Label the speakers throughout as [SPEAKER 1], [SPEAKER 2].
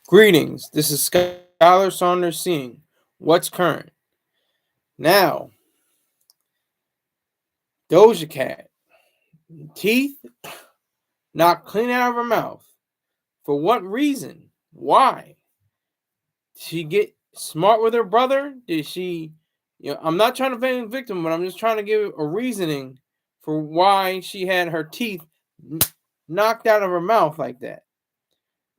[SPEAKER 1] Greetings. This is Skylar Saunders seeing what's current. Now, Doja Cat, teeth knocked clean out of her mouth. For what reason? Why? Did she get smart with her brother? Did she, I'm not trying to blame the victim, but I'm just trying to give a reasoning for why she had her teeth knocked out of her mouth like that.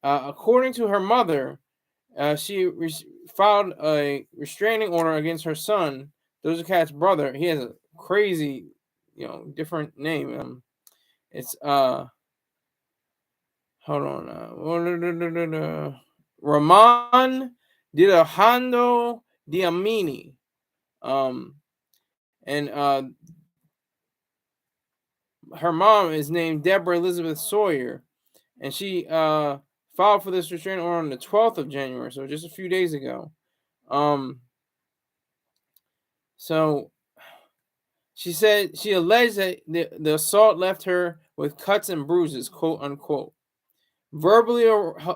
[SPEAKER 1] According to her mother, she filed a restraining order against her son, Doja Cat's brother. He has a crazy, different name. It's hold on, Raman Dalithando Dlamini, and her mom is named Deborah Elizabeth Sawyer, and she filed for this restraining order on the 12th of January, so just a few days ago. So she said she alleged that the assault left her with cuts and bruises, quote unquote. Verbally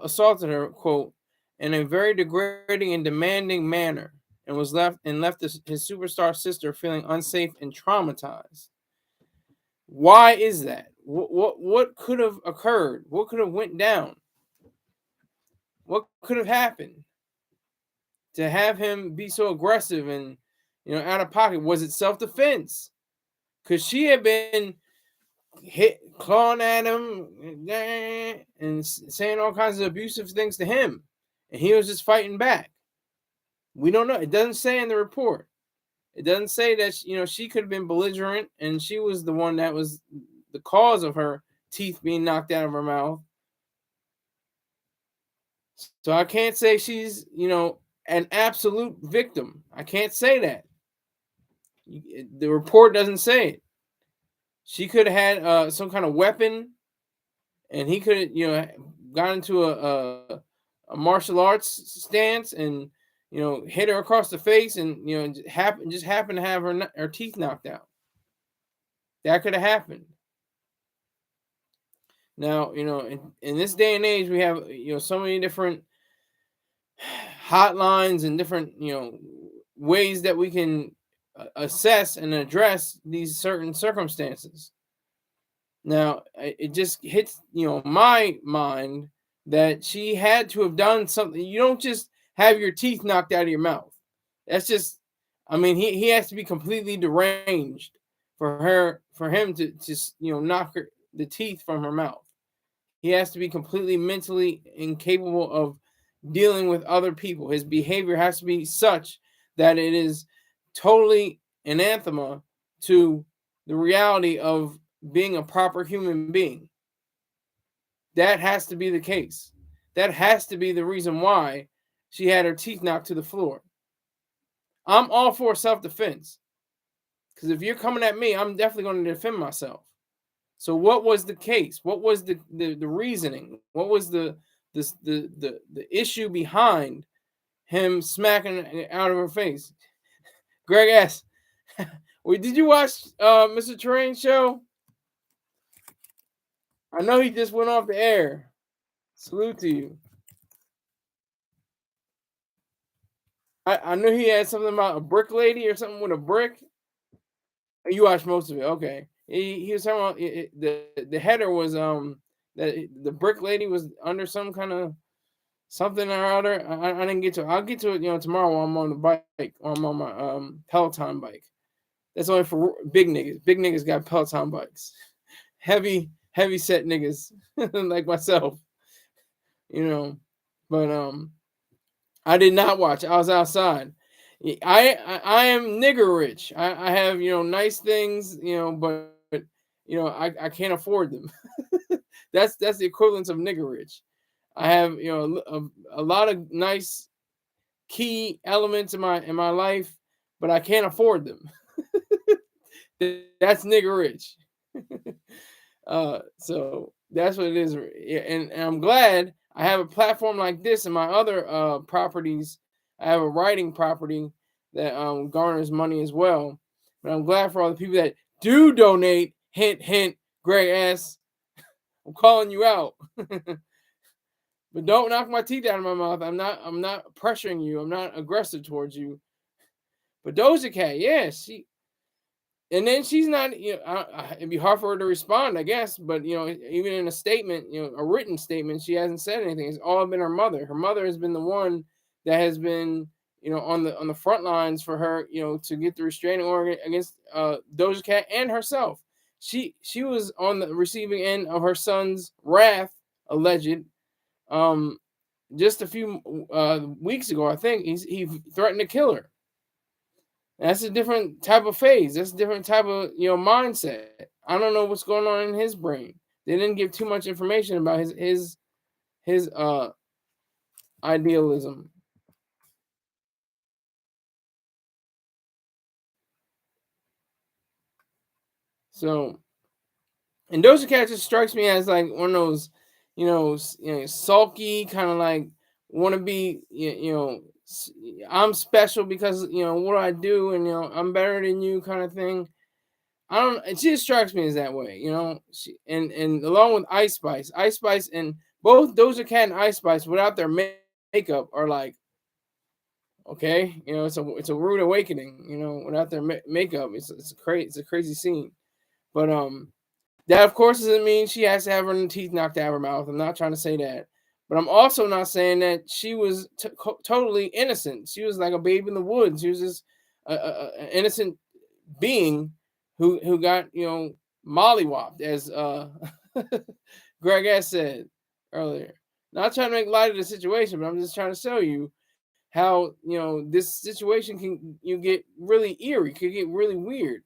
[SPEAKER 1] assaulted her, quote, in a very degrading and demanding manner, and left his superstar sister feeling unsafe and traumatized. Why is that? What could have occurred? What could have went down? What could have happened to have him be so aggressive and out of pocket? Was it self-defense? Because she had been clawing at him and saying all kinds of abusive things to him, and he was just fighting back. We don't know. It doesn't say in the report. It doesn't say that she could have been belligerent and she was the one that was the cause of her teeth being knocked out of her mouth. So I can't say she's an absolute victim. I can't say that. The report doesn't say it. She could have had some kind of weapon, and he could have got into a martial arts stance and hit her across the face and just happened to have her teeth knocked out. That could have happened. Now in this day and age we have so many different hotlines and different ways that we can assess and address these certain circumstances. Now it just hits my mind that she had to have done something. You don't just have your teeth knocked out of your mouth. That's just, he has to be completely deranged for him to just knock the teeth from her mouth. He has to be completely mentally incapable of dealing with other people. His behavior has to be such that it is totally anathema to the reality of being a proper human being. That has to be the case. That has to be the reason why she had her teeth knocked to the floor. I'm all for self-defense, because if you're coming at me, I'm definitely going to defend myself. So what was the case? What was the reasoning? What was the issue behind him smacking out of her face? Greg asks, "Wait, did you watch Mr. Terrain show? I know he just went off the air. Salute to you." I knew he had something about a brick lady or something with a brick. You watched most of it, okay? He was talking about the header was that the brick lady was under some kind of something or other. I didn't get to it. I'll get to it tomorrow while I'm on the bike or I'm on my Peloton bike. That's only for big niggas. Big niggas got Peloton bikes. Heavy set niggas like myself. But I did not watch. I was outside. I am nigger rich. I have nice things, but I can't afford them. That's the equivalent of nigger rich. I have a lot of nice key elements in my life, but I can't afford them. That's nigger rich. So that's what it is, and I'm glad I have a platform like this in my other properties. I have a writing property that garners money as well. But I'm glad for all the people that do donate. Hint, hint, Greg S. I'm calling you out. but don't knock my teeth out of my mouth. I'm not pressuring you. I'm not aggressive towards you. But Doja Cat, yeah, and then she's not, it'd be hard for her to respond, I guess. But even in a statement, a written statement, she hasn't said anything. It's all been her mother. Her mother has been the one that has been, on the front lines for her, to get the restraining order against Doja Cat and herself. She was on the receiving end of her son's wrath, alleged. Um, just a few weeks ago, I think he threatened to kill her. That's a different type of phase. That's a different type of mindset. I don't know what's going on in his brain. They didn't give too much information about his idealism. So, and Doja Cat just strikes me as like one of those, sulky kind of like want to be, I'm special because what do I do, and I'm better than you kind of thing. I don't. It just strikes me as that way, and along with Ice Spice, and both Doja Cat and Ice Spice without their makeup are like, okay, it's a rude awakening, without their makeup, it's a crazy scene, but that of course doesn't mean she has to have her teeth knocked out of her mouth. I'm not trying to say that, but I'm also not saying that she was totally innocent. She was like a babe in the woods. She was just an innocent being who got mollywopped, as Greg S said earlier. Not trying to make light of the situation, but I'm just trying to show you how this situation can get really eerie, can get really weird.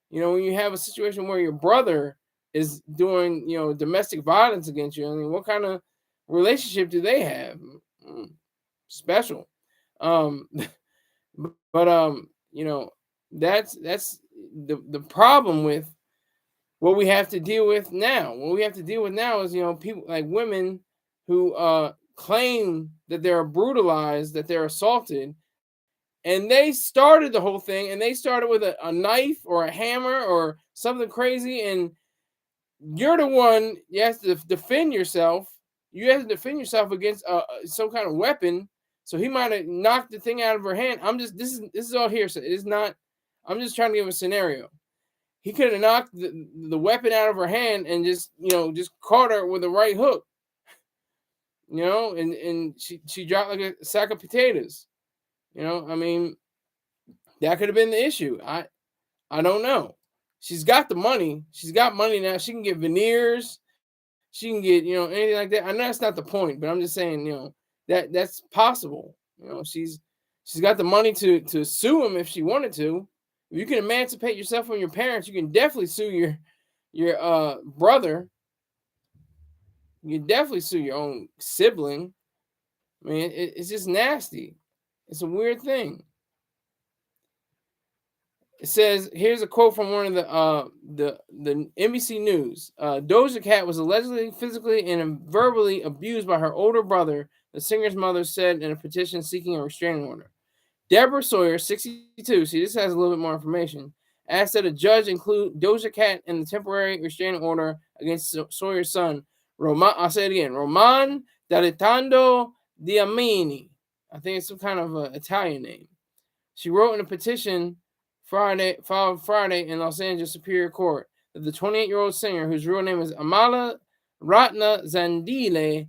[SPEAKER 1] When you have a situation where your brother is doing domestic violence against you. I mean, what kind of relationship do they have? Special. Um, but that's the problem with what we have to deal with now. What we have to deal with now is people like women who claim that they're brutalized, that they're assaulted, and they started the whole thing, and they started with a knife or a hammer or something crazy, and you're the one, you have to defend yourself. You have to defend yourself against some kind of weapon. So he might have knocked the thing out of her hand. This is all hearsay. It is not. I'm just trying to give a scenario. He could have knocked the weapon out of her hand and just caught her with a right hook. And she dropped like a sack of potatoes. I mean, that could have been the issue. I don't know. She's got the money. She's got money now. She can get veneers. She can get anything like that. I know that's not the point, but I'm just saying that's possible. She's got the money to sue him if she wanted to. If you can emancipate yourself from your parents, you can definitely sue your brother. You can definitely sue your own sibling. I mean, it's just nasty. It's a weird thing. It says, here's a quote from one of the NBC News. Doja Cat was allegedly physically and verbally abused by her older brother, the singer's mother said in a petition seeking a restraining order. Deborah Sawyer, 62, see, this has a little bit more information, asked that a judge include Doja Cat in the temporary restraining order against Sawyer's son, I'll say it again, Raman Dalithando Dlamini. I think it's some kind of Italian name. She wrote in a petition filed Friday in Los Angeles Superior Court that the 28-year-old singer, whose real name is Amala Ratna Zandile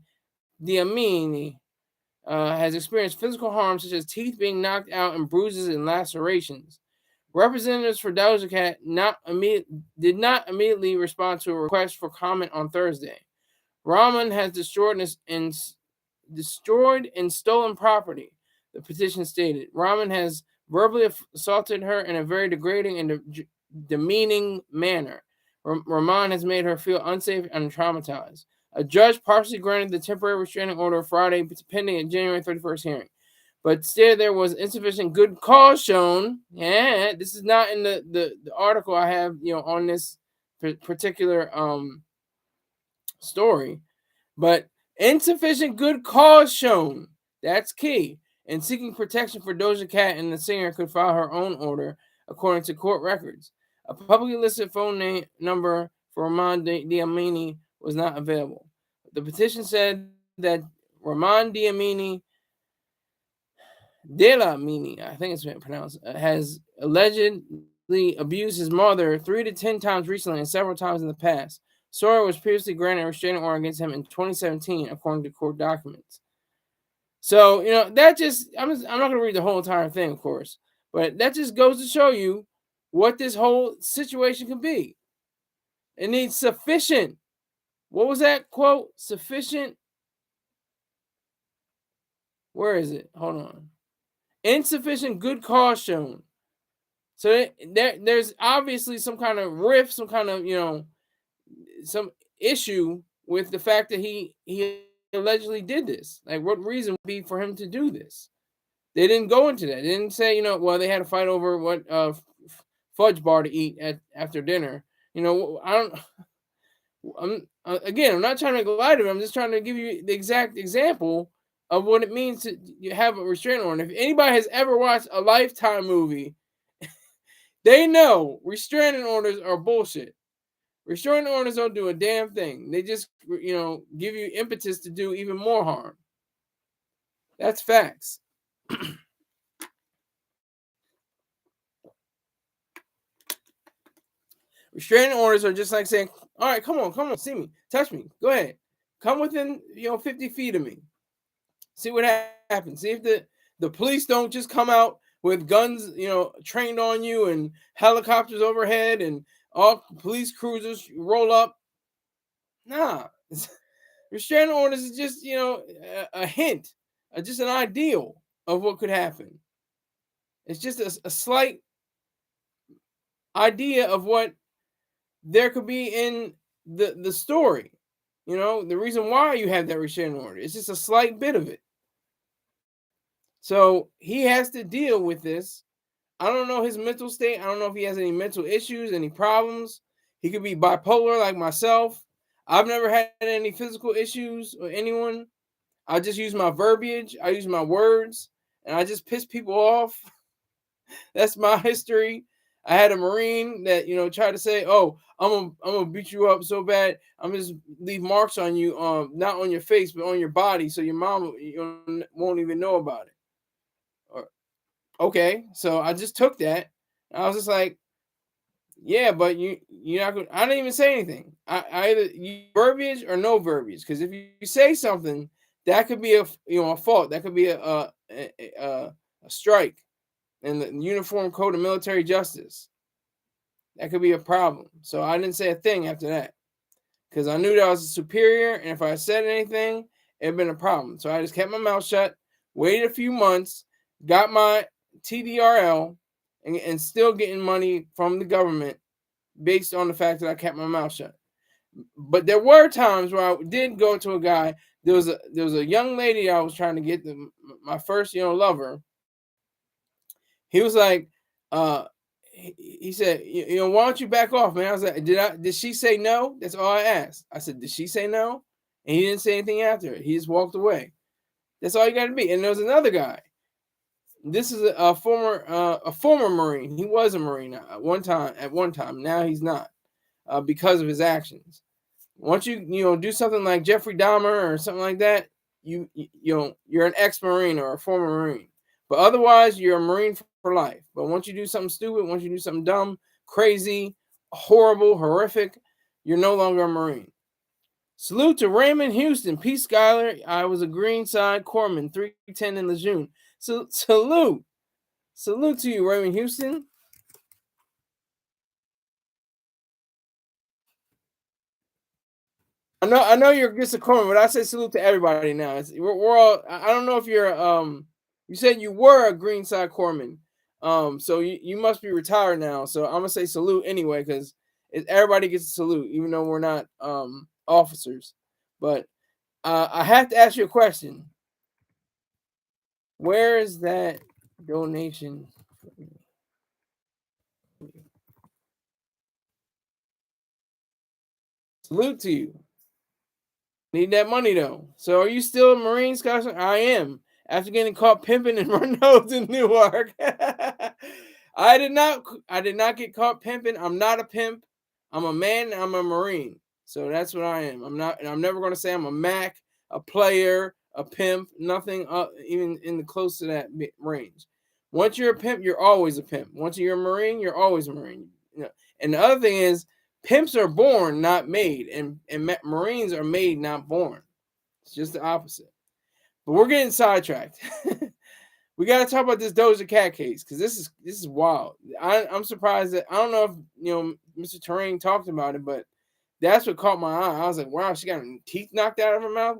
[SPEAKER 1] Dlamini, has experienced physical harm such as teeth being knocked out and bruises and lacerations. Representatives for Doja Cat did not immediately respond to a request for comment on Thursday. Raman has destroyed and stolen property, the petition stated. Raman has verbally assaulted her in a very degrading and demeaning manner. Raman has made her feel unsafe and traumatized. A judge partially granted the temporary restraining order Friday, pending a January 31st hearing, but stated there was insufficient good cause shown. Yeah, this is not in the article I have on this particular story, but insufficient good cause shown. That's key. And seeking protection for Doja Cat, and the singer could file her own order, according to court records. A publicly listed phone number for Raman Dlamini was not available. The petition said that Raman Dlamini, I think it's been pronounced, has allegedly abused his mother 3 to 10 times recently and several times in the past. Sawyer was previously granted a restraining order against him in 2017, according to court documents. So, that just, I'm not going to read the whole entire thing, of course, but that just goes to show you what this whole situation can be. It needs sufficient. What was that quote? Sufficient. Where is it? Hold on. Insufficient good cause shown. So there's obviously some kind of rift, some kind of, some issue with the fact that he allegedly did this. Like, what reason would be for him to do this? They didn't go into that. They didn't say, well, they had a fight over what fudge bar to eat after dinner. I don't. I'm not trying to make light of it. I'm just trying to give you the exact example of what it means to have a restraining order. If anybody has ever watched a Lifetime movie, they know restraining orders are bullshit. Restraining orders don't do a damn thing. They just, give you impetus to do even more harm. That's facts. Restraining orders are just like saying, all right, come on, see me, touch me, go ahead. Come within, 50 feet of me. See what happens. See if the police don't just come out with guns, trained on you and helicopters overhead and all police cruisers roll up. Nah. Restraining orders is just, a hint, just an ideal of what could happen. It's just a slight idea of what there could be in the story. The reason why you have that restraining order. It's just a slight bit of it. So he has to deal with this. I don't know his mental state. I don't know if he has any mental issues, any problems. He could be bipolar like myself. I've never had any physical issues with anyone. I just use my verbiage. I use my words, and I just piss people off. That's my history. I had a Marine that tried to say, "Oh, I'm gonna beat you up so bad. I'm gonna just leave marks on you, not on your face, but on your body, so your mom won't even know about it." Or, okay, so I just took that. I was just like, "Yeah, but you're not gonna." I didn't even say anything. I either use verbiage or no verbiage, because if you say something, that could be a fault. That could be a strike in the Uniform Code of Military Justice. That could be a problem. So I didn't say a thing after that, because I knew that I was a superior, and if I said anything, it'd been a problem. So I just kept my mouth shut, waited a few months, got my TDRL, and still getting money from the government based on the fact that I kept my mouth shut. But there were times where I did go to a guy. There was a young lady I was trying to get my first lover. He was like, he said, why don't you back off, man? I was like, did she say no? That's all I asked. I said, did she say no? And he didn't say anything after it. He just walked away. That's all you got to be. And there was another guy. This is a former Marine. He was a Marine at one time. Now he's not, because of his actions. Once you do something like Jeffrey Dahmer or something like that, you're an ex-Marine or a former Marine. But otherwise, you're a Marine for life. But once you do something stupid, once you do something dumb, crazy, horrible, horrific, you're no longer a Marine. Salute to Raymond Houston. Peace, Skyler. I was a Greenside Corpsman, 310 in Lejeune. So salute to you, Raymond Houston. I know you're just a corpsman, but I say salute to everybody now. We're all. I don't know if you're You said you were a Greenside Corpsman. So you must be retired now. So I'm gonna say salute anyway, because everybody gets a salute, even though we're not officers. But I have to ask you a question. Where is that donation? Salute to you. Need that money though. So are you still a Marine, Scott? I am. After getting caught pimping in Renaults in Newark. I did not get caught pimping. I'm not a pimp. I'm a man. I'm a Marine. So that's what I am. I'm not, and I'm never going to say I'm a Mac, a player, a pimp, nothing even in the close to that range. Once you're a pimp, you're always a pimp. Once you're a Marine, you're always a Marine. And the other thing is, pimps are born, not made, and Marines are made, not born. It's just the opposite. But we're getting sidetracked. We got to talk about this Doja Cat case because this is wild. I'm surprised that I don't know if Mr. Terrain talked about it, but that's what caught my eye. I was like, wow, she got her teeth knocked out of her mouth.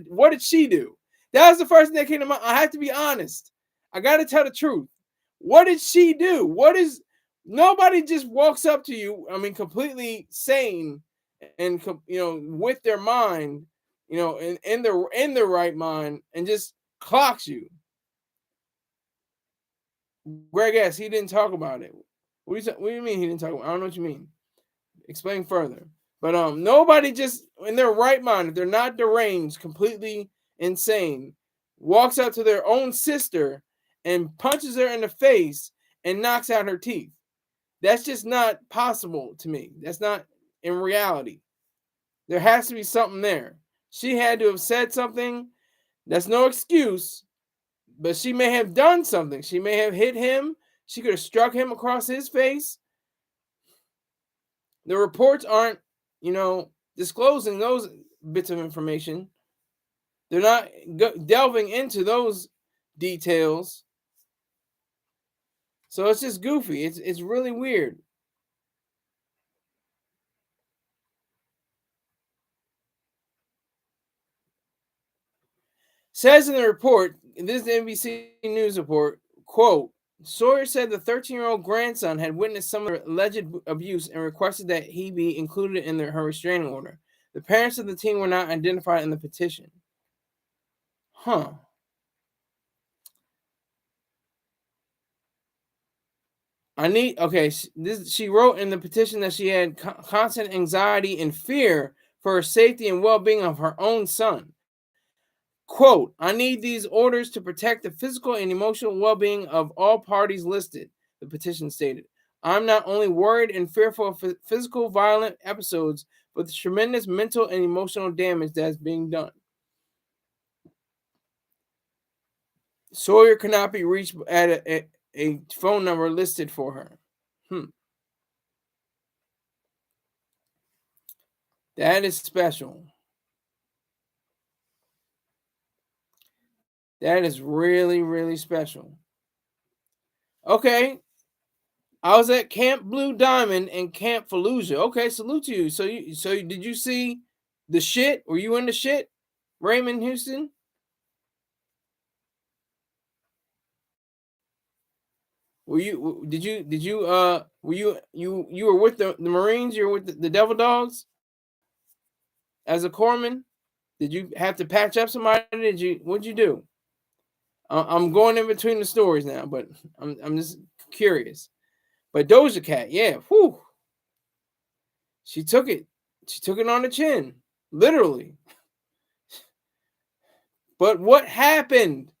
[SPEAKER 1] What did she do? That was the first thing that came to mind. I have to be honest. I got to tell the truth. What did she do? Nobody just walks up to you, completely sane and, with their mind, in their right mind and just clocks you. Greg asked, he didn't talk about it. What do you mean he didn't talk about it? I don't know what you mean. Explain further. But nobody just in their right mind, if they're not deranged, completely insane, walks up to their own sister and punches her in the face and knocks out her teeth. That's just not possible to me. That's not in reality. There has to be something there. She had to have said something. That's no excuse, but she may have done something. She may have hit him. She could have struck him across his face. The reports aren't, disclosing those bits of information. They're not delving into those details. So it's just goofy. It's really weird. Says in the report, this is the NBC News report, quote, Sawyer said the 13-year-old grandson had witnessed some of the alleged abuse and requested that he be included in her restraining order. The parents of the teen were not identified in the petition. Huh. She wrote in the petition that she had constant anxiety and fear for her safety and well-being of her own son. Quote, I need these orders to protect the physical and emotional well-being of all parties listed, the petition stated. I'm not only worried and fearful of physical violent episodes, but the tremendous mental and emotional damage that is being done. Sawyer cannot be reached at a phone number listed for her. That is special. That is really, really special. Okay. I was at Camp Blue Diamond and Camp Fallujah. Okay, salute to you. So did you see the shit? Were you in the shit, Raymond Houston? Were you were with the Marines? You were with the Devil Dogs as a corpsman? Did you have to patch up somebody? What'd you do? I'm going in between the stories now, but I'm just curious. But Doja Cat, yeah, whew. She took it. She took it on the chin, literally. But what happened?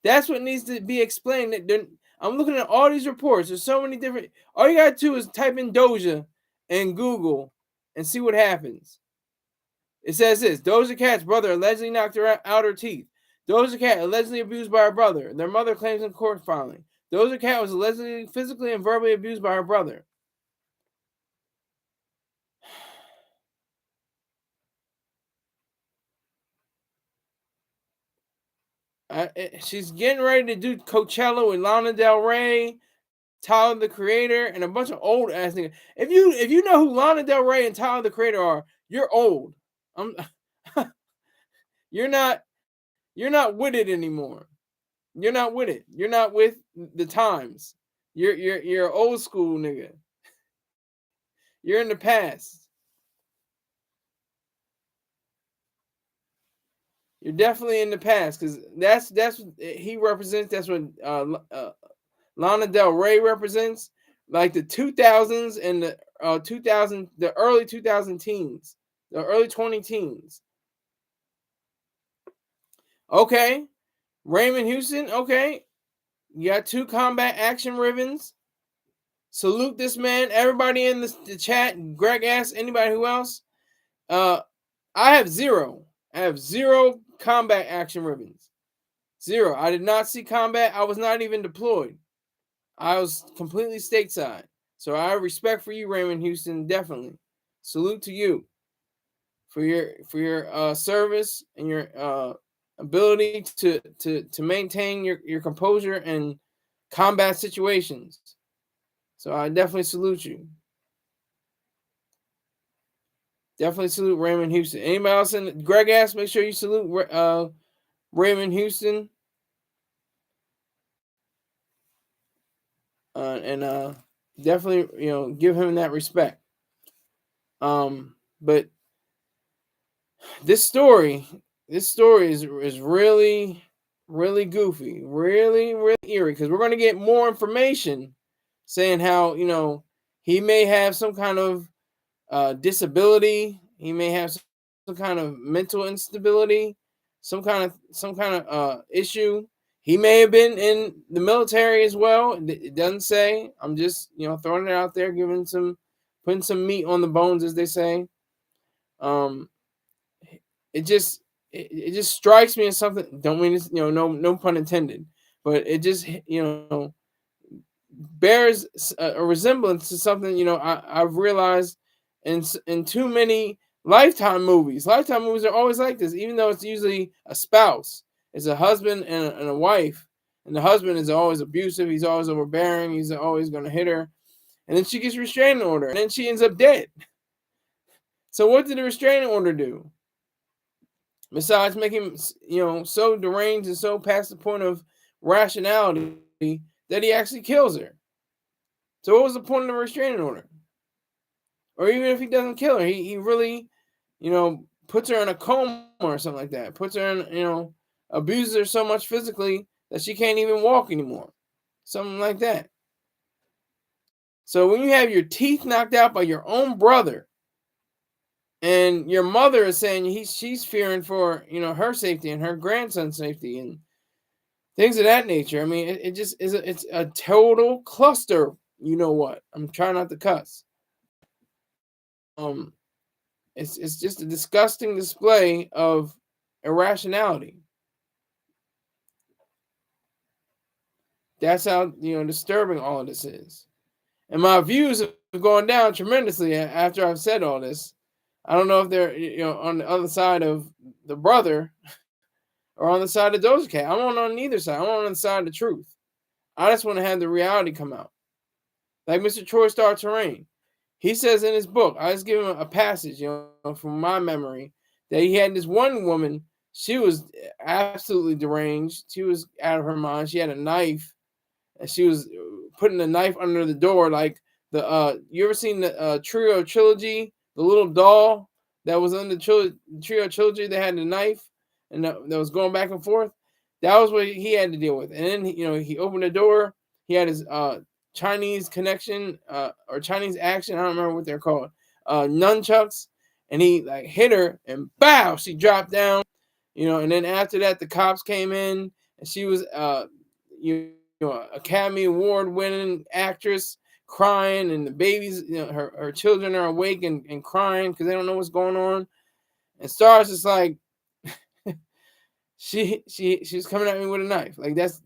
[SPEAKER 1] That's what needs to be explained. I'm looking at all these reports. There's so many different. All you gotta do is type in Doja in Google and see what happens. It says this: Doja Cat's brother allegedly knocked her out her teeth. Doja Cat allegedly abused by her brother. Their mother claims in court filing. Doja Cat was allegedly physically and verbally abused by her brother. She's getting ready to do Coachella with Lana Del Rey, Tyler the Creator, and a bunch of old ass niggas. If you know who Lana Del Rey and Tyler the Creator are, you're old. You're not with it anymore. You're not with it. You're not with the times. You're an old school nigga. You're in the past. You're definitely in the past because that's what he represents. That's what Lana Del Rey represents, like the 2000s and the the early 2000 teens, the early 20 teens. Okay, Raymond Houston. Okay, you got 2 combat action ribbons. Salute this man. Everybody in the chat. Greg asks anybody who else. I have 0. I have 0 combat action ribbons. 0. I did not see combat. I was not even deployed. I was completely stateside. So I have respect for you, Raymond Houston. Definitely. Salute to you for your service and your ability to maintain your composure in combat situations. So I definitely salute you. Definitely salute Raymond Houston. Anybody else in Greg asked, make sure you salute Raymond Houston. And definitely, give him that respect. But this story is really, really goofy, really, really eerie, because we're going to get more information saying how, he may have some kind of disability. He may have some kind of mental instability, some kind of issue. He may have been in the military as well. It doesn't say. I'm just throwing it out there, putting some meat on the bones, as they say. It just strikes me as something. Don't mean this, no pun intended, but it just bears a resemblance to something I've realized in too many Lifetime movies. Lifetime movies are always like this, even though it's usually a spouse. It's a husband and a wife, and the husband is always abusive. He's always overbearing. He's always going to hit her, and then she gets restraining order, and then she ends up dead. So what did the restraining order do? Besides making him, so deranged and so past the point of rationality that he actually kills her. So what was the point of the restraining order? Or even if he doesn't kill her, he really, puts her in a coma or something like that. Puts her in, abuses her so much physically that she can't even walk anymore. Something like that. So when you have your teeth knocked out by your own brother, and your mother is saying she's fearing for her safety and her grandson's safety and things of that nature. I mean, it just is it's a total cluster. You know what? I'm trying not to cuss. It's just a disgusting display of irrationality. That's how disturbing all of this is. And my views have gone down tremendously after I've said all this. I don't know if they're on the other side of the brother or on the side of Doja Cat. I'm on either side. I'm on the side of the truth. I just want to have the reality come out. Like Mr. Troy Star Terrain. He says in his book, I just give him a passage, from my memory, that he had this one woman. She was absolutely deranged. She was out of her mind. She had a knife, and she was putting the knife under the door. Like you ever seen the Trio trilogy? The little doll that was on the Trio trilogy that had the knife and that was going back and forth. That was what he had to deal with. And then he opened the door. He had his Chinese connection or Chinese action. I don't remember what they're called. Nunchucks, and he hit her, and bow, she dropped down. And then after that, the cops came in, and she was Academy Award winning actress, crying, and the babies, her children are awake and crying because they don't know what's going on. And Star's just like, she's coming at me with a knife. Like that's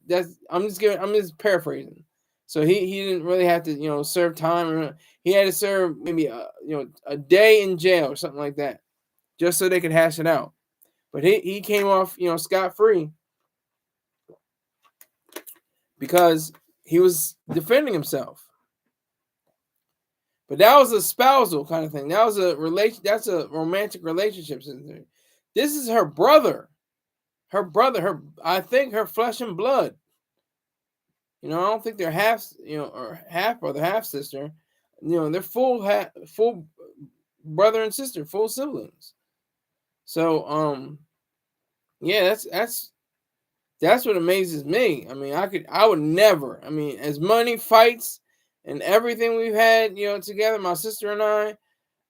[SPEAKER 1] I'm just paraphrasing. So he didn't really have to serve time. He had to serve maybe a day in jail or something like that, just so they could hash it out. But he came off scot-free because he was defending himself. But that was a spousal kind of thing. That was that's a romantic relationship. This is her brother. I think her flesh and blood. I don't think they're half, or half brother, half sister. They're full brother and sister, full siblings. So, yeah, that's what amazes me. I mean, I would never. I mean, as money fights and everything we've had, together, my sister and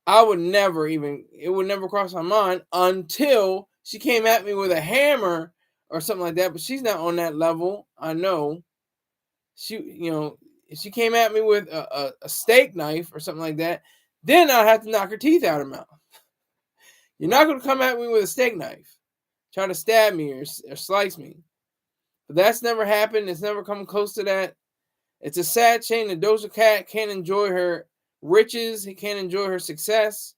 [SPEAKER 1] I would never it would never cross my mind until she came at me with a hammer or something like that. But she's not on that level. I know. If she came at me with a steak knife or something like that, then I'd have to knock her teeth out of her mouth. You're not going to come at me with a steak knife. try to stab me or slice me. But that's never happened. It's never come close to that. It's a sad shame that Doja Cat can't enjoy her riches. He can't enjoy her success,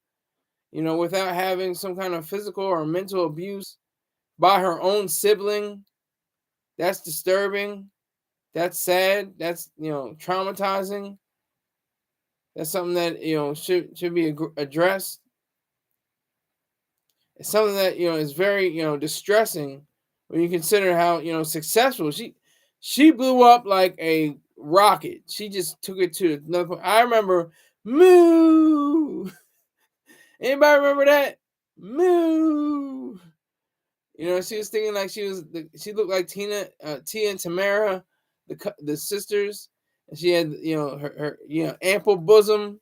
[SPEAKER 1] without having some kind of physical or mental abuse by her own sibling. That's disturbing. That's sad. That's, traumatizing. That's something that, should be addressed. It's something that, is very, distressing when you consider how, successful she blew up like a rocket. She just took it to another point. I remember Moo. Anybody remember that? Moo. She was thinking like she looked like Tia and Tamara, the sisters, and she had her ample bosom,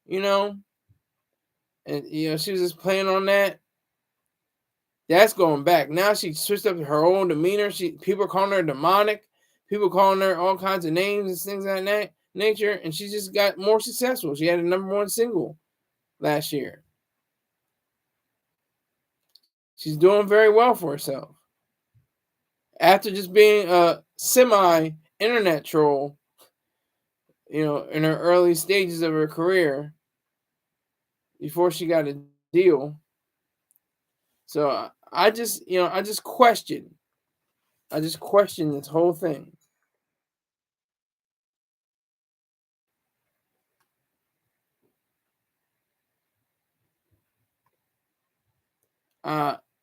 [SPEAKER 1] and she was just playing on that. That's going back. Now she switched up her own demeanor. People calling her demonic, people calling her all kinds of names and things like that nature, and she just got more successful. She had a #1 single last year. She's doing very well for herself. After just being a semi-internet troll, in her early stages of her career, before she got a deal. So I just question this whole thing.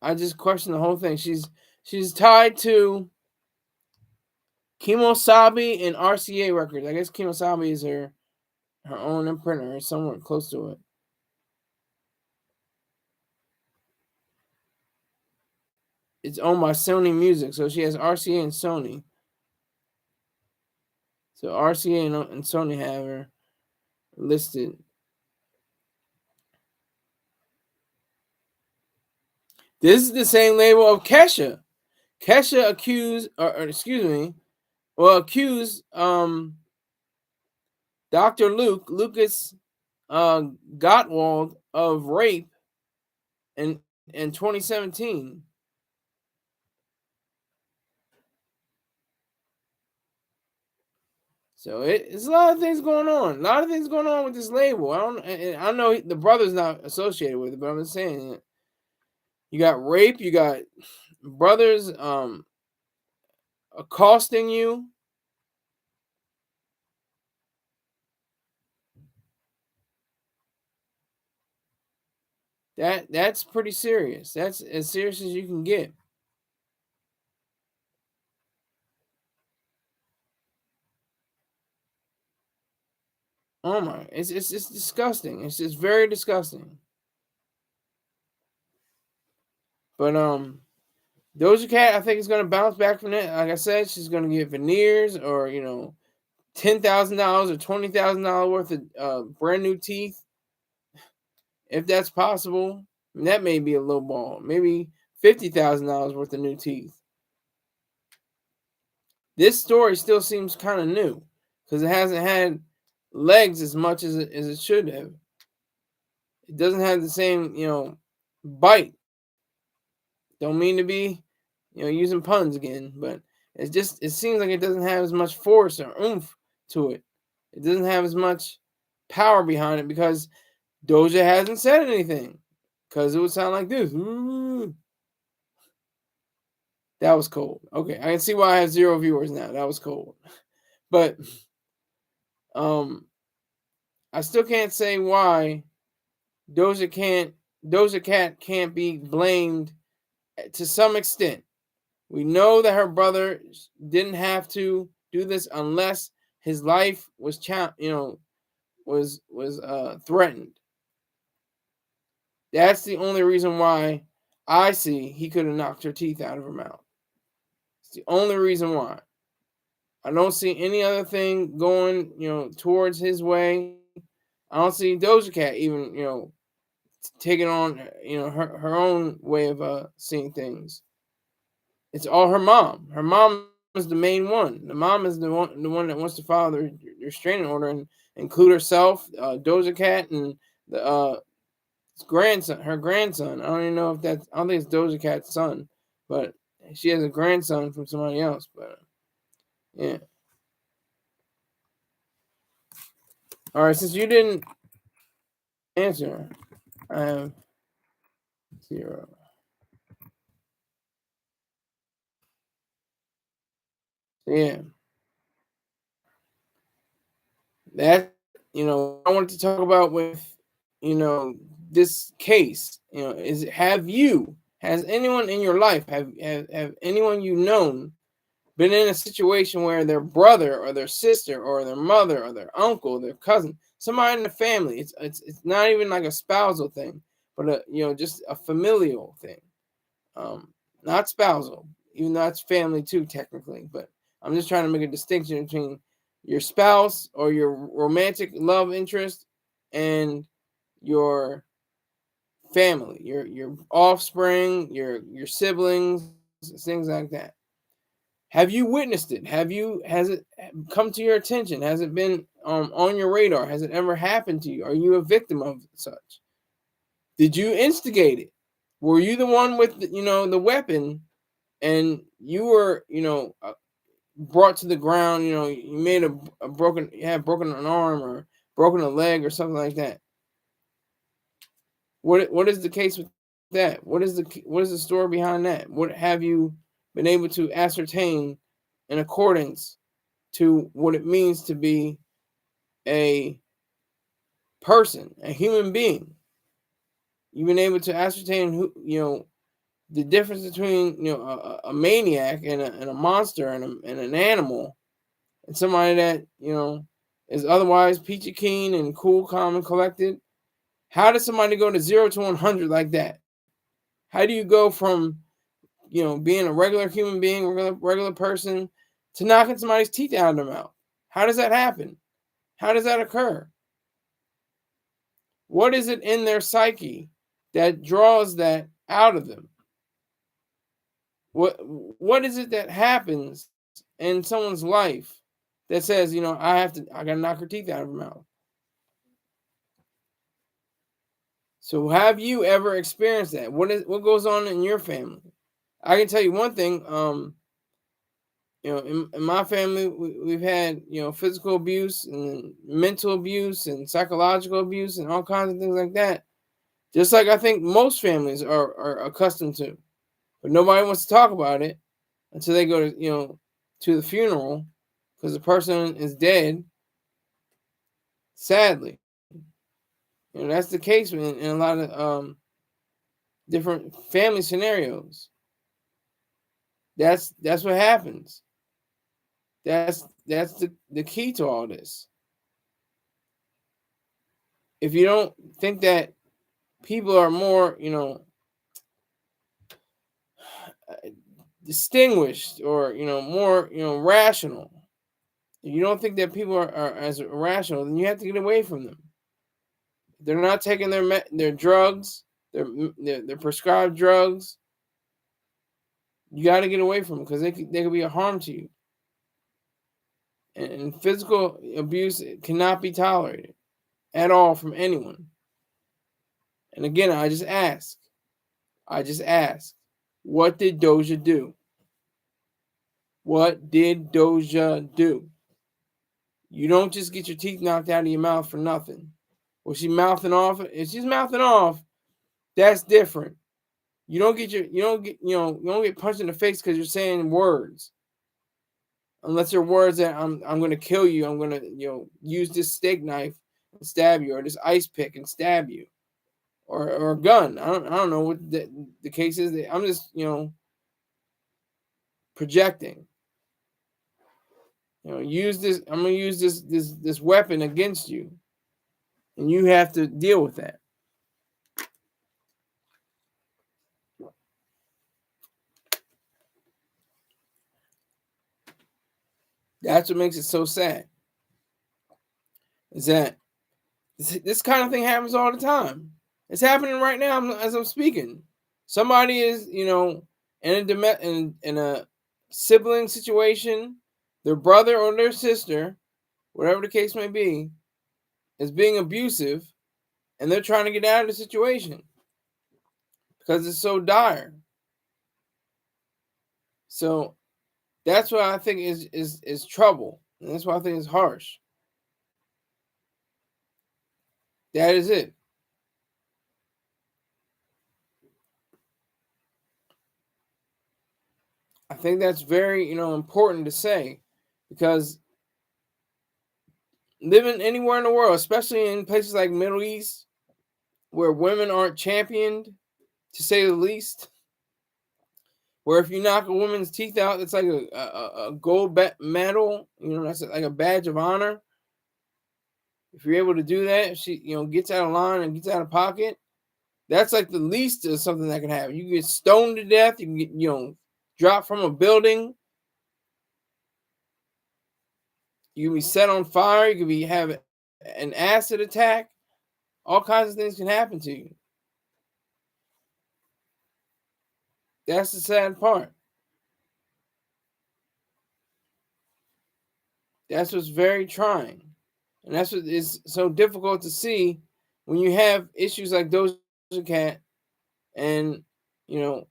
[SPEAKER 1] I just question the whole thing. She's tied to Kimosabi and RCA Records. I guess Kimosabi is her own imprinter or somewhere close to it. It's owned by Sony Music, so she has RCA and Sony. So RCA and Sony have her listed. This is the same label of Kesha. Kesha accused Dr. Lucas Gottwald of rape in 2017. So it's a lot of things going on. A lot of things going on with this label. I know the brother's not associated with it, but I'm just saying, you got rape, you got brothers accosting you. That's pretty serious. That's as serious as you can get. Oh my, it's disgusting. It's just very disgusting. But Doja Cat, I think is gonna bounce back from that. Like I said, she's gonna get veneers or $10,000 or $20,000 worth of brand new teeth, if that's possible. And that may be a low ball. Maybe $50,000 worth of new teeth. This story still seems kind of new because it hasn't had legs as much as it should have. It doesn't have the same, bite. Don't mean to be, using puns again, but it seems like it doesn't have as much force or oomph to it. It doesn't have as much power behind it because Doja hasn't said anything. Because it would sound like this. Ooh. That was cold. Okay, I can see why I have 0 viewers now. That was cold. But I still can't say why Doja Cat can't be blamed to some extent. We know that her brother didn't have to do this unless his life was threatened. That's the only reason why I see he could have knocked her teeth out of her mouth. It's the only reason why. I don't see any other thing going, towards his way. I don't see Doja Cat even, taking on, her own way of seeing things. It's all her mom. Her mom is the main one. The mom is the one that wants to file the restraining order and include herself, Doja Cat, and the grandson, her grandson. I don't even know if I don't think it's Doja Cat's son. but she has a grandson from somebody else. But yeah. All right, since you didn't answer, I have 0. So yeah, that I wanted to talk about with this case. Has anyone in your life have anyone known been in a situation where their brother or their sister or their mother or their uncle, their cousin, somebody in the family, it's not even like a spousal thing, but just a familial thing, um, not spousal, even though that's family too technically. But I'm just trying to make a distinction between your spouse or your romantic love interest and your family, your offspring, your siblings, things like that. Have you witnessed it? Has it come to your attention? Has it been on your radar? Has it ever happened to you? Are you a victim of such? Did you instigate it? Were you the one with the weapon, and you were brought to the ground? You made a broken, you had broken an arm or broken a leg or something like that. What is the case with that? What is the story behind that? What have you been able to ascertain in accordance to what it means to be a person, a human being? You've been able to ascertain who the difference between a maniac and a monster and an animal, and somebody that is otherwise peachy keen and cool, calm, and collected. How does somebody go to 0 to 100 like that? How do you go from being a regular human being, regular person, to knocking somebody's teeth out of their mouth? How does that happen? How does that occur? What is it in their psyche that draws that out of them? What is it that happens in someone's life that says, I gotta knock her teeth out of her mouth? So have you ever experienced that? What goes on in your family? I can tell you one thing. In my family, we've had physical abuse and mental abuse and psychological abuse and all kinds of things like that. Just like I think most families are accustomed to, but nobody wants to talk about it until they go to the funeral, because the person is dead. Sadly, that's the case in a lot of different family scenarios. That's what happens. That's the key to all this. If you don't think that people are more, distinguished or more, rational, if you don't think that people are as irrational, then you have to get away from them. They're not taking their drugs, their prescribed drugs. You got to get away from them, because they could be a harm to you. And physical abuse cannot be tolerated at all from anyone. And again, I just ask, what did Doja do? What did Doja do? You don't just get your teeth knocked out of your mouth for nothing. Was she mouthing off? If she's mouthing off, that's different. You don't get punched in the face because you're saying words. Unless they're words that I'm gonna kill you, I'm gonna use this steak knife and stab you, or this ice pick and stab you, or a gun. I don't know what the case is. I'm just projecting. Use this. I'm gonna use this weapon against you, and you have to deal with that. That's what makes it so sad. Is that this kind of thing happens all the time. It's happening right now as I'm speaking. Somebody is, in a sibling situation, their brother or their sister, whatever the case may be, is being abusive, and they're trying to get out of the situation because it's so dire. So that's what I think is trouble, and that's why I think it's harsh. That is it. I think that's very important to say, because living anywhere in the world, especially in places like Middle East, where women aren't championed, to say the least, where if you knock a woman's teeth out, it's like a gold medal. That's like a badge of honor. If you're able to do that, if she gets out of line and gets out of pocket, that's like the least of something that can happen. You can get stoned to death. You can get dropped from a building. You can be set on fire. You can have an acid attack. All kinds of things can happen to you. That's the sad part. That's what's very trying. And that's what is so difficult to see when you have issues like Doja Cat, and you know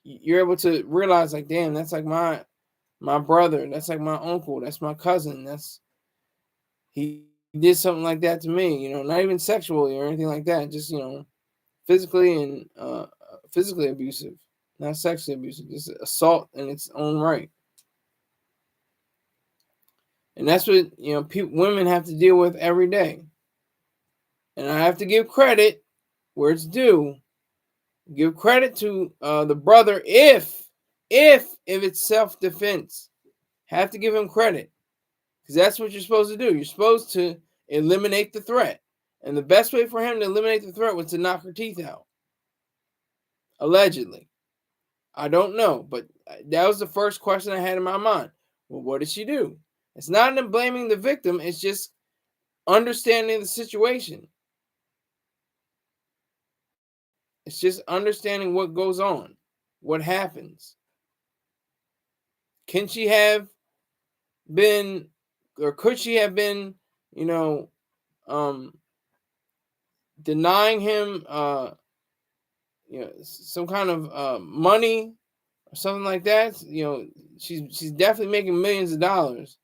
[SPEAKER 1] you're able to realize, like, damn, that's like my brother, that's like my uncle, that's my cousin, that's he did something like that to me, not even sexually or anything like that, just physically and physically abusive, not sexually abusive, just assault in its own right. And that's what women have to deal with every day. And I have to give credit where it's due. Give credit to the brother if it's self-defense. Have to give him credit, because that's what you're supposed to do. You're supposed to eliminate the threat, and the best way for him to eliminate the threat was to knock her teeth out. Allegedly, I don't know, but that was the first question I had in my mind. Well, what did she do? It's not in blaming the victim. It's just understanding the situation. It's just understanding what goes on, what happens. Can she have been, or could she have been, you know, um, denying him, some kind of money or something like that? She's definitely making millions of dollars.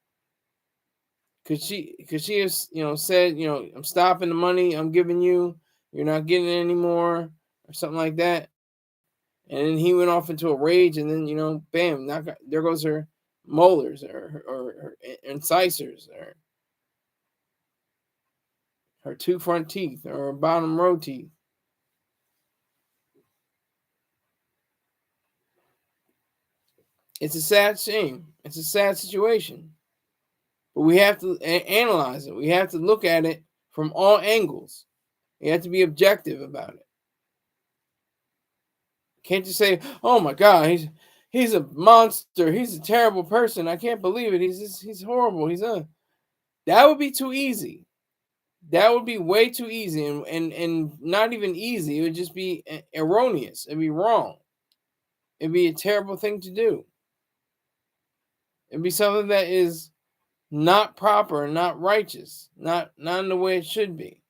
[SPEAKER 1] Could she have, said, I'm stopping the money I'm giving you, you're not getting it anymore, or something like that? And then he went off into a rage, and then bam, there goes her molars, or her incisors, or her two front teeth, or her bottom row teeth. It's a sad shame. It's a sad situation. But we have to analyze it. We have to look at it from all angles. You have to be objective about it. Can't just say, "Oh my God, he's a monster. He's a terrible person. I can't believe it. He's horrible. That would be too easy. That would be way too easy, and not even easy. It would just be erroneous. It'd be wrong. It'd be a terrible thing to do. It'd be something that is not proper, not righteous, not in the way it should be.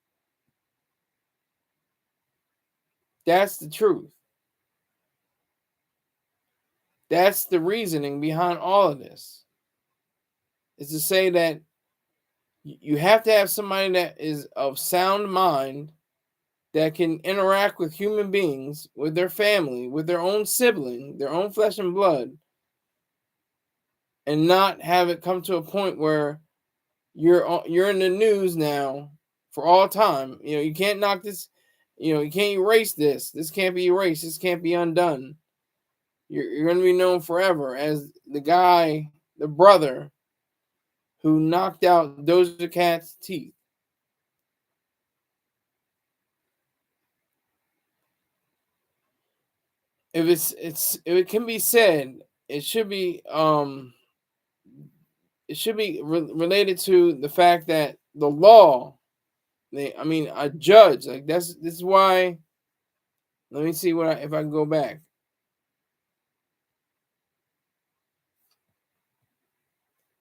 [SPEAKER 1] That's the truth. That's the reasoning behind all of this. Is to say that you have to have somebody that is of sound mind, that can interact with human beings, with their family, with their own sibling, their own flesh and blood, and not have it come to a point where you're in the news now for all time. You can't knock this. You can't erase this. This can't be erased. This can't be undone. You're going to be known forever as the brother who knocked out Doja Cat's teeth. If it can be said, it should be related to the fact that the law, a judge, like, this is why. Let me see if I can go back.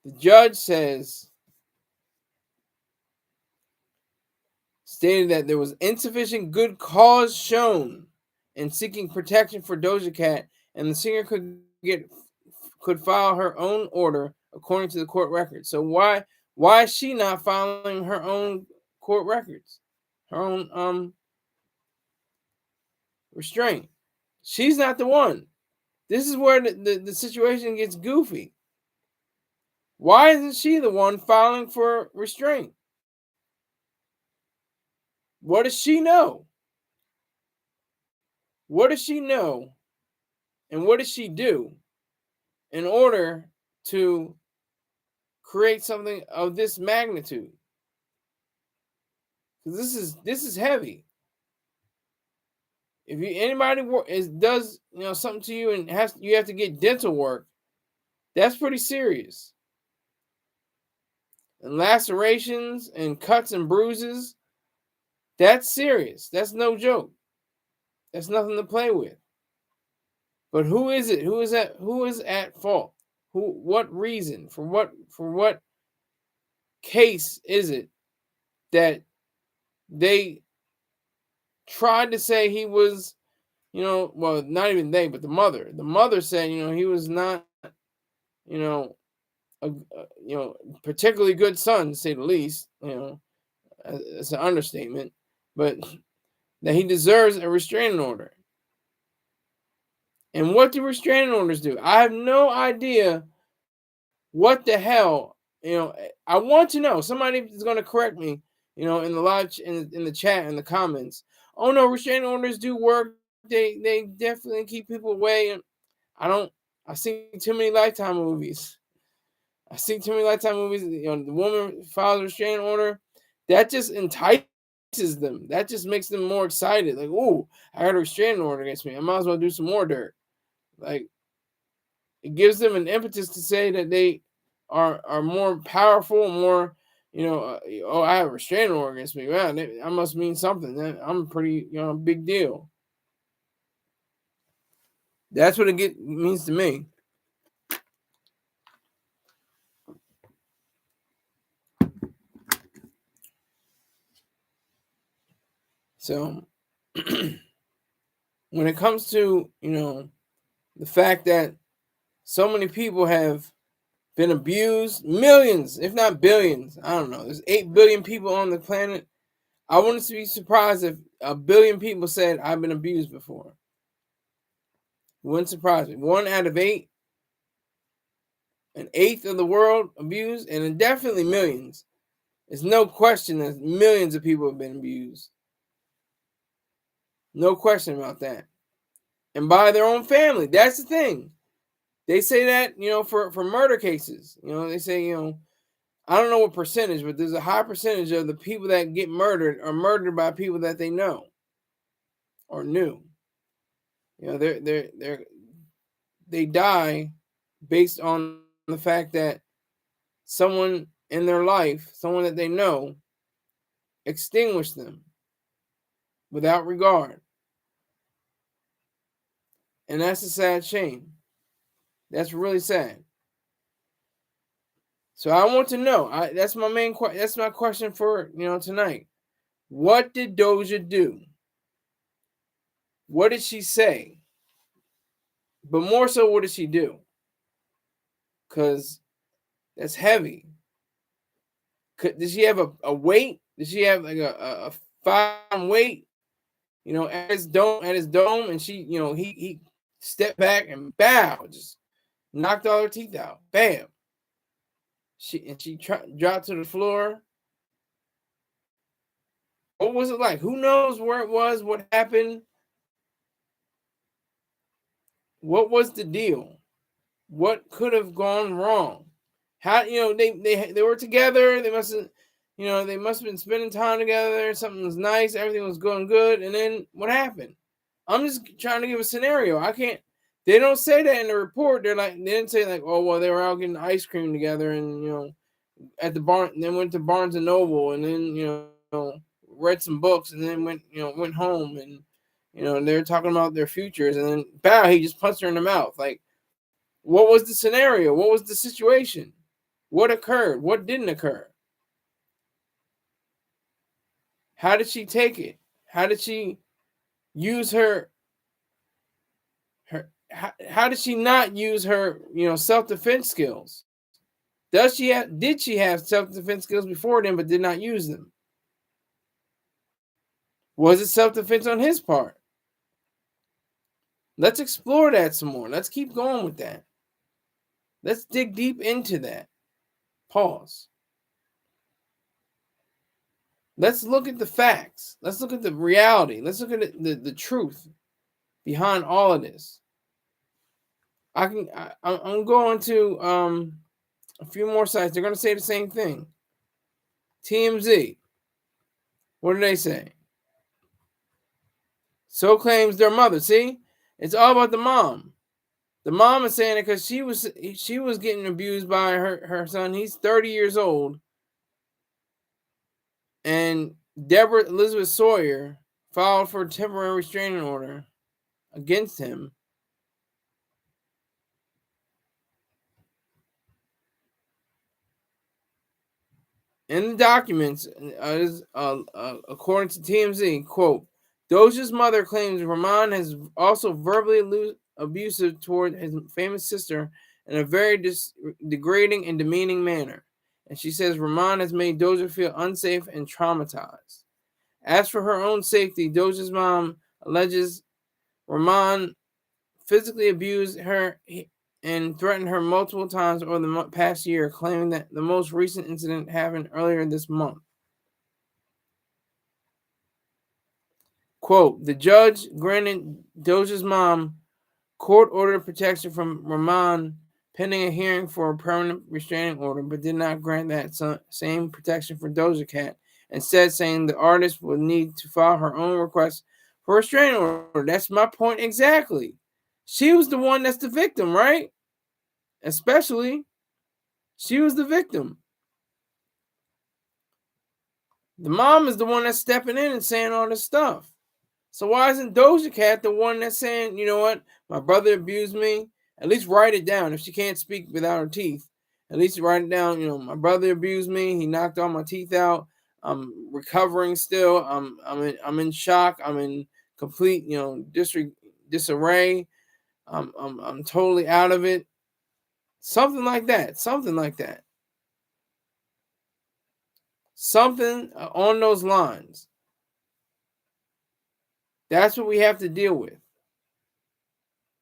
[SPEAKER 1] The judge stated that there was insufficient good cause shown in seeking protection for Doja Cat, and the singer could get could file her own order according to the court records. So why is she not filing her own court records, her own restraint? She's not the one. This is where the situation gets goofy. Why isn't she the one filing for restraint? What does she know? What does she know? And what does she do in order to create something of this magnitude? Because this is heavy. If anybody does something to you and you have to get dental work, that's pretty serious. And lacerations and cuts and bruises, that's serious. That's no joke. That's nothing to play with. But who is it? Who is at fault? What reason? For what case is it that they tried to say he was, well, not even they, but the mother. The mother said, he was not, a particularly good son, to say the least. It's an understatement, but that he deserves a restraining order. And what do restraining orders do? I have no idea what the hell. I want to know. Somebody is going to correct me, in the live in the chat, in the comments. Oh no, restraining orders do work. They definitely keep people away. And I've seen too many Lifetime movies. The woman files a restraining order. That just entices them. That just makes them more excited. Like, oh, I got a restraining order against me. I might as well do some more dirt. Like, it gives them an impetus to say that they are more powerful, more, oh, I have a restraining order against me. Wow, I must mean something. I'm pretty, big deal. That's what it means to me. So when it comes to, the fact that so many people have been abused, millions, if not billions, I don't know, there's 8 billion people on the planet. I wouldn't be surprised if a billion people said, I've been abused before. It wouldn't surprise me. 1 out of 8, an eighth of the world abused, and definitely millions. There's no question that millions of people have been abused. No question about that. And by their own family. That's the thing. They say that, for murder cases. They say, I don't know what percentage, but there's a high percentage of the people that get murdered are murdered by people that they know or knew. They die based on the fact that someone in their life, someone that they know, extinguished them without regard. And that's a sad shame. That's really sad. So I want to know. That's my main. That's my question for tonight. What did Doja do? What did she say? But more so, what did she do? Because that's heavy. Did she have a weight? Did she have like a fine weight? At his dome, and she, he stepped back and bow, just knocked all her teeth out. Bam. She dropped to the floor. What was it like? Who knows where it was? What happened? What was the deal? What could have gone wrong? How they were together? They must have been spending time together. Something was nice. Everything was going good. And then what happened? I'm just trying to give a scenario. I can't. They don't say that in the report. They didn't say like, oh well, they were out getting ice cream together and at the barn. And then went to Barnes and Noble and then read some books and then went home and they're talking about their futures and then bow, he just punched her in the mouth. Like, what was the scenario? What was the situation? What occurred? What didn't occur? How did she take it? How did she use her how did she not use her, self-defense skills? Did she have self-defense skills before then but did not use them? Was it self-defense on his part? Let's explore that some more. Let's keep going with that. Let's dig deep into that. Pause. Let's look at the facts. Let's look at the reality. Let's look at the truth behind all of this. I'm going to a few more sites. They're going to say the same thing. TMZ. What do they say? So claims their mother. See, it's all about the mom. The mom is saying it because she was getting abused by her son. He's 30 years old, and Deborah Elizabeth Sawyer filed for a temporary restraining order against him. In the documents, according to TMZ, quote, Doja's mother claims Raman has also verbally abusive toward his famous sister in a very degrading and demeaning manner. And she says Raman has made Doja feel unsafe and traumatized. As for her own safety, Doja's mom alleges Raman physically abused her and threatened her multiple times over the past year, claiming that the most recent incident happened earlier this month. Quote, the judge granted Doja's mom court-ordered protection from Raman pending a hearing for a permanent restraining order, but did not grant that same protection for Doja Cat, instead saying the artist would need to file her own request for a restraining order. That's my point exactly. She was the one that's the victim, right? Especially, she was the victim. The mom is the one that's stepping in and saying all this stuff. So why isn't Doja Cat the one that's saying, you know what, my brother abused me? At least write it down. If she can't speak without her teeth, at least write it down. My brother abused me. He knocked all my teeth out. I'm recovering still. I'm in shock. I'm in complete, disarray. I'm totally out of it. Something like that. Something like that. Something on those lines. That's what we have to deal with.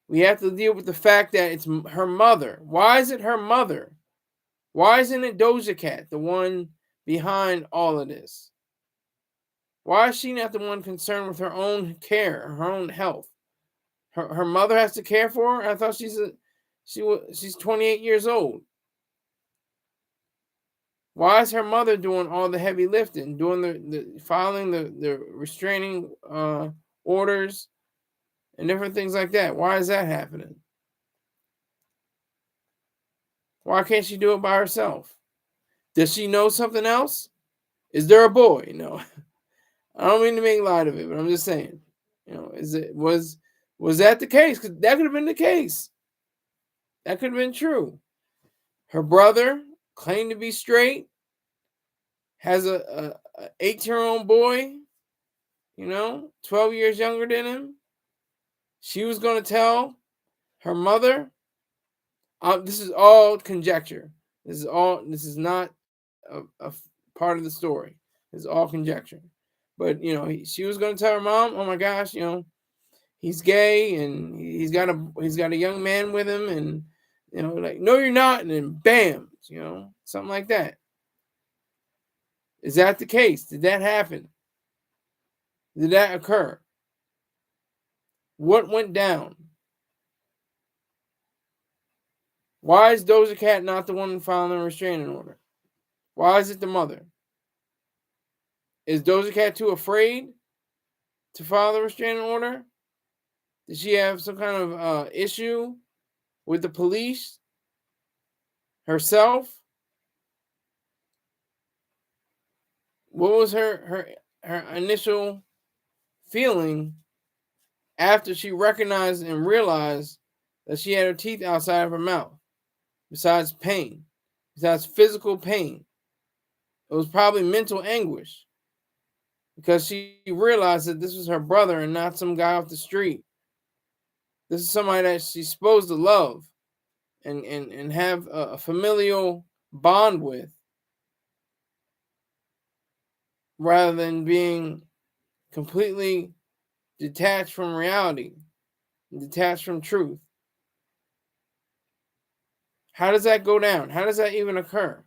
[SPEAKER 1] We have to deal with the fact that it's her mother. Why is it her mother? Why isn't it Doja Cat, the one behind all of this? Why is she not the one concerned with her own care, her own health? Her mother has to care for her? I thought she's 28 years old. Why is her mother doing all the heavy lifting, doing the filing the restraining orders and different things like that? Why is that happening? Why can't she do it by herself? Does she know something else? Is there a boy? No. I don't mean to make light of it, but I'm just saying. Was that the case? Because that could have been the case. That could have been true. Her brother claimed to be straight, has a 18-year-old boy, 12 years younger than him. She was going to tell her mother. This is all conjecture. This is not a part of the story. It's all conjecture. But she was going to tell her mom, "Oh my gosh, he's gay and he's got a young man with him," and like, "No, you're not," and then bam, something like that. Is that the case? Did that happen? Did that occur? What went down? Why is Doja Cat not the one filing a restraining order? Why is it the mother? Is Doja Cat too afraid to file the restraining order? Did she have some kind of issue with the police herself? What was her initial feeling after she recognized and realized that she had her teeth outside of her mouth? Besides pain, besides physical pain, it was probably mental anguish because she realized that this was her brother and not some guy off the street. This is somebody that she's supposed to love and have a familial bond with, rather than being completely detached from reality, detached from truth. How does that go down? How does that even occur?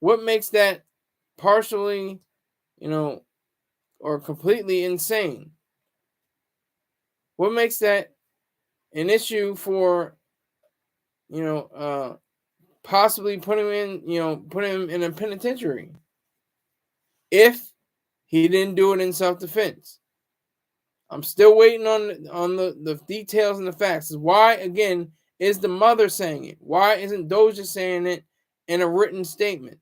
[SPEAKER 1] What makes that partially, you know, or completely insane? What makes that an issue for, you know, possibly put him in, put him in a penitentiary if he didn't do it in self-defense? I'm still waiting on the details and the facts. Why again is the mother saying it? Why isn't Doja saying it in a written statement?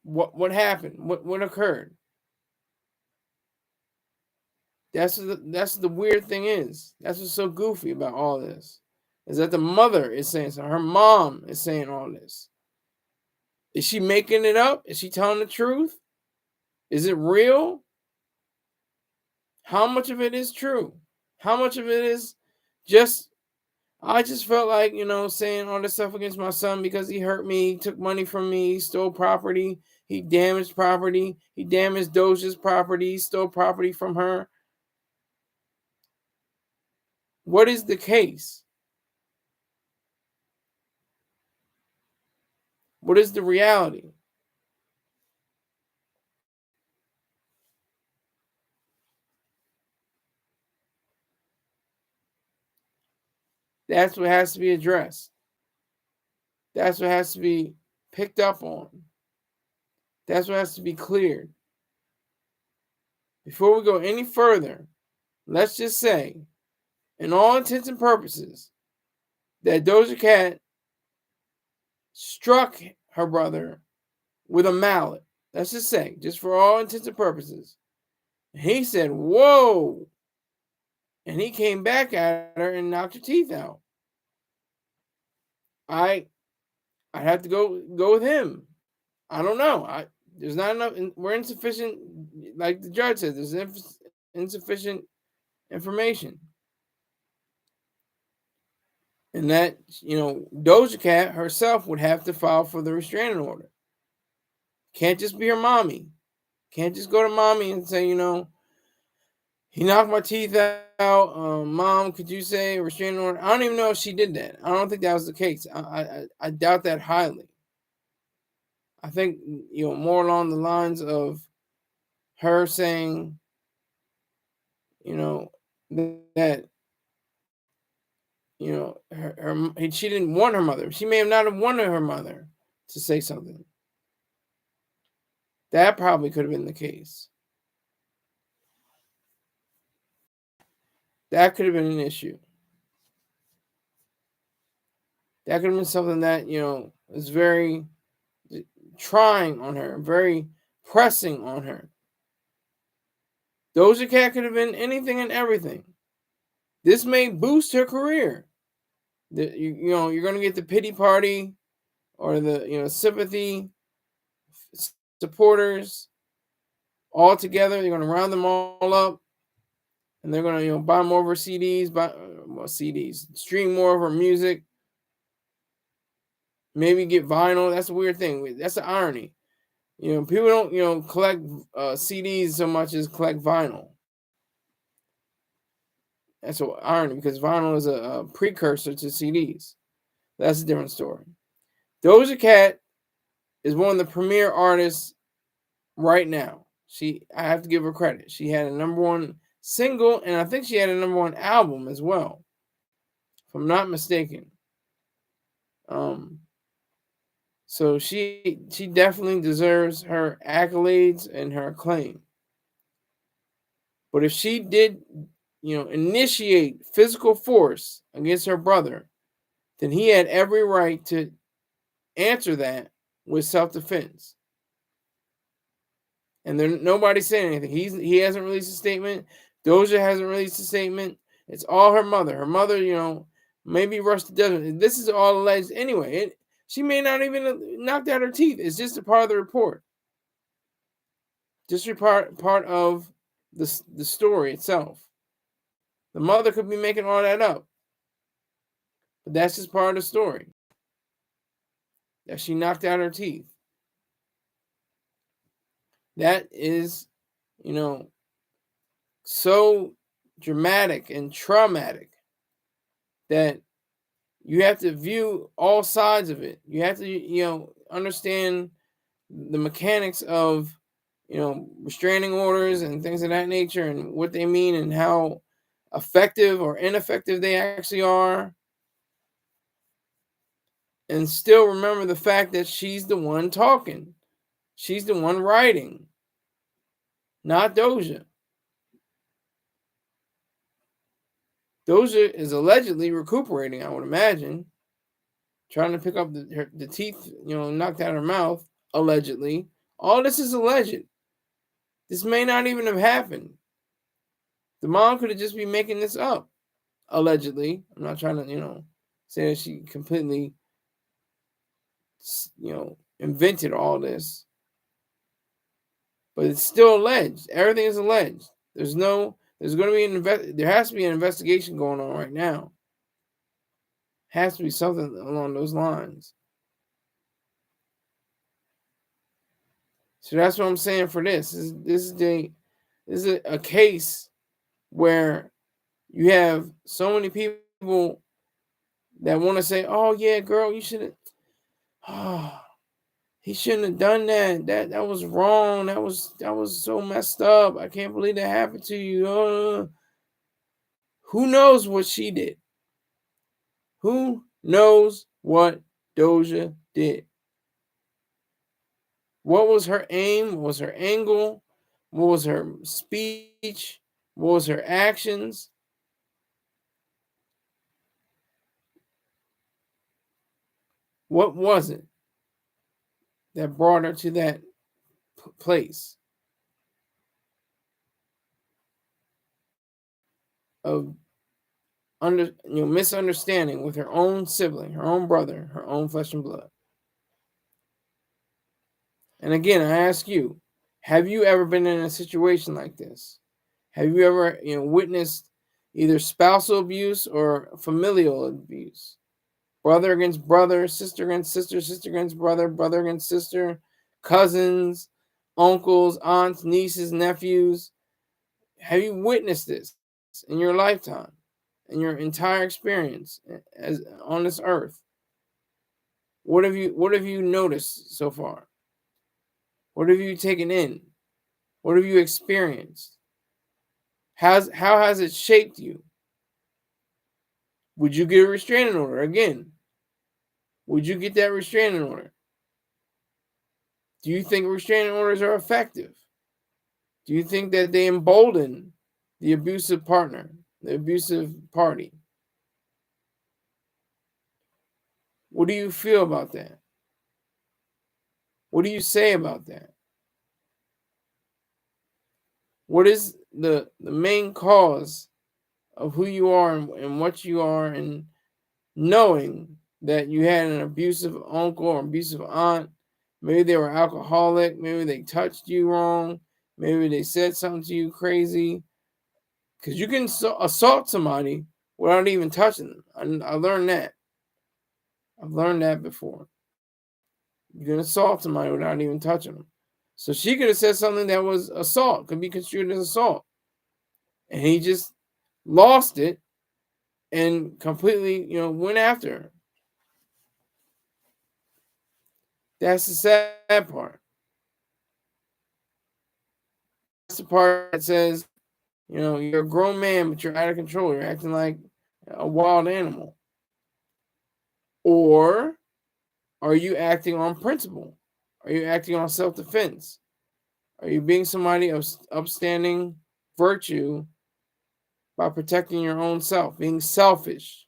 [SPEAKER 1] What happened? What occurred? That's the weird thing is. That's what's so goofy about all this. Is that the mother is saying so. Her mom is saying all this. Is she making it up? Is she telling the truth? Is it real? How much of it is true? How much of it is just, I just felt like, saying all this stuff against my son because he hurt me, he took money from me, he stole property, he damaged property, he damaged Doja's property, he stole property from her. What is the case? What is the reality? That's what has to be addressed. That's what has to be picked up on. That's what has to be cleared. Before we go any further, let's just say, in all intents and purposes, that Doja Cat struck her brother with a mallet. Let's just say, just for all intents and purposes. He said, "Whoa." And he came back at her and knocked her teeth out. I have to go with him. I don't know. There's not enough. We're insufficient. Like the judge said, there's insufficient information, and that Doja Cat herself would have to file for the restraining order. Can't just be her mommy. Can't just go to mommy and say, he knocked my teeth out. Mom, could you say restraining order? I don't even know if she did that. I don't think that was the case. I doubt that highly. I think more along the lines of her saying, that she didn't want her mother. She may have not have wanted her mother to say something. That probably could have been the case. That could have been an issue. That could have been something that is very trying on her, very pressing on her. Doja Cat could have been anything and everything. This may boost her career. You're going to get the pity party or the sympathy supporters all together. They're going to round them all up, and they're going to buy more of her CDs, stream more of her music, maybe get vinyl. That's a weird thing. That's the irony. People don't collect CDs so much as collect vinyl. That's an irony because vinyl is a precursor to CDs. That's a different story. Doja Cat is one of the premier artists right now. I have to give her credit. She had a #1 single, and I think she had a #1 album as well, if I'm not mistaken. So she definitely deserves her accolades and her acclaim. But if she did, initiate physical force against her brother, then he had every right to answer that with self-defense. And nobody's saying anything. He hasn't released a statement. Doja hasn't released a statement. It's all her mother. Her mother, maybe rushed to death. This is all alleged anyway. She may not even have knocked out her teeth. It's just a part of the report. Just part of the story itself. The mother could be making all that up, but that's just part of the story. That she knocked out her teeth. That is, you know, so dramatic and traumatic that you have to view all sides of it. You have to, understand the mechanics of, restraining orders and things of that nature and what they mean and how effective or ineffective they actually are. And still remember the fact that she's the one talking. She's the one writing, not Doja. Doja is allegedly recuperating, I would imagine, trying to pick up the teeth, knocked out her mouth, allegedly. All this is alleged. This may not even have happened. The mom could have just been making this up, allegedly. I'm not trying to, say that she completely, invented all this. But it's still alleged. Everything is alleged. There's going to be there has to be an investigation going on right now. Has to be something along those lines. So that's what I'm saying for this. This is a case where you have so many people that want to say, "Oh yeah, girl, you should have. Oh, he shouldn't have done that. That was wrong. That was so messed up. I can't believe that happened to you." Who knows what she did? Who knows what Doja did? What was her aim? What was her angle? What was her speech? What was her actions? What was it that brought her to that place of misunderstanding with her own sibling, her own brother, her own flesh and blood? And again, I ask you, have you ever been in a situation like this? Have you ever, witnessed either spousal abuse or familial abuse? Brother against brother, sister against sister, sister against brother, brother against sister, cousins, uncles, aunts, nieces, nephews. Have you witnessed this in your lifetime, in your entire experience as on this earth? What have you noticed so far? What have you taken in? What have you experienced? How has it shaped you? Would you get a restraining order again? Would you get that restraining order? Do you think restraining orders are effective? Do you think that they embolden the abusive partner, the abusive party? What do you feel about that? What do you say about that? What is the main cause of who you are and what you are, and knowing that you had an abusive uncle or abusive aunt? Maybe they were alcoholic. Maybe they touched you wrong. Maybe they said something to you crazy. Because you can assault somebody without even touching them. I learned that. I've learned that before. You can assault somebody without even touching them. So she could have said something that was assault, could be construed as assault. And he just lost it and completely, went after her. That's the sad part. That's the part that says, you're a grown man, but you're out of control. You're acting like a wild animal. Or are you acting on principle? Are you acting on self-defense? Are you being somebody of upstanding virtue by protecting your own self, being selfish?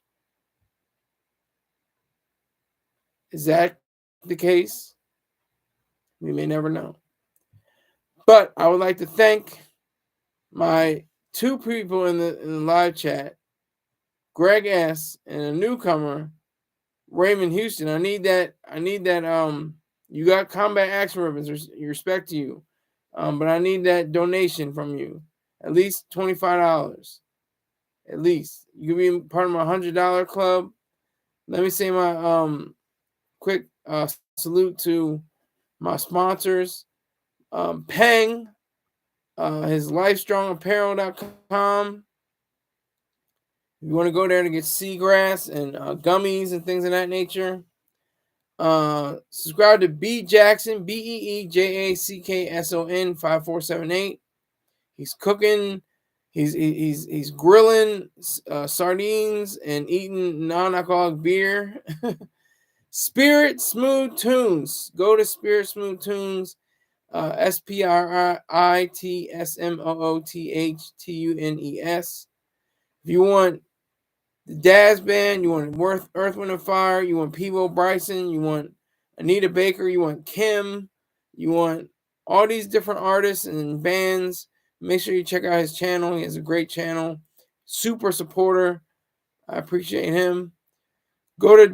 [SPEAKER 1] Is that the case? We may never know. But I would like to thank my two people in the live chat, Greg S. and a newcomer, Raymond Houston. I need that. You got combat action weapons. Respect to you. But I need that donation from you. At least $25. At least you can be part of my $100 club. Let me say my quick salute to my sponsors. Peng, his livestrongapparel.com. If you want to go there to get seagrass and gummies and things of that nature. Subscribe to B Jackson, BEEJACKSON 5478. He's cooking, he's grilling sardines and eating non-alcoholic beer. Spirit Smooth Tunes. Go to Spirit Smooth Tunes, SPRITSMOOTHTUNES. If you want the Daz Band, you want Earth, Wind, and Fire, you want Peebo Bryson, you want Anita Baker, you want Kim, you want all these different artists and bands. Make sure you check out his channel. He has a great channel. Super supporter. I appreciate him. Go to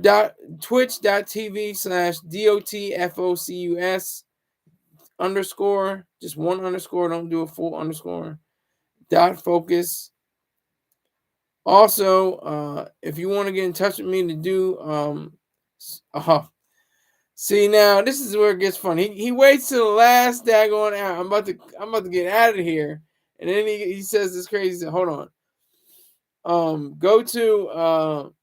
[SPEAKER 1] twitch.tv/DOTFOCUS underscore. Just one underscore. Don't do a full underscore. .focus. Also, if you want to get in touch with me to do see, now this is where it gets fun. He waits till the last daggone hour. I'm about to get out of here, and then he says this crazy. Hold on. Go to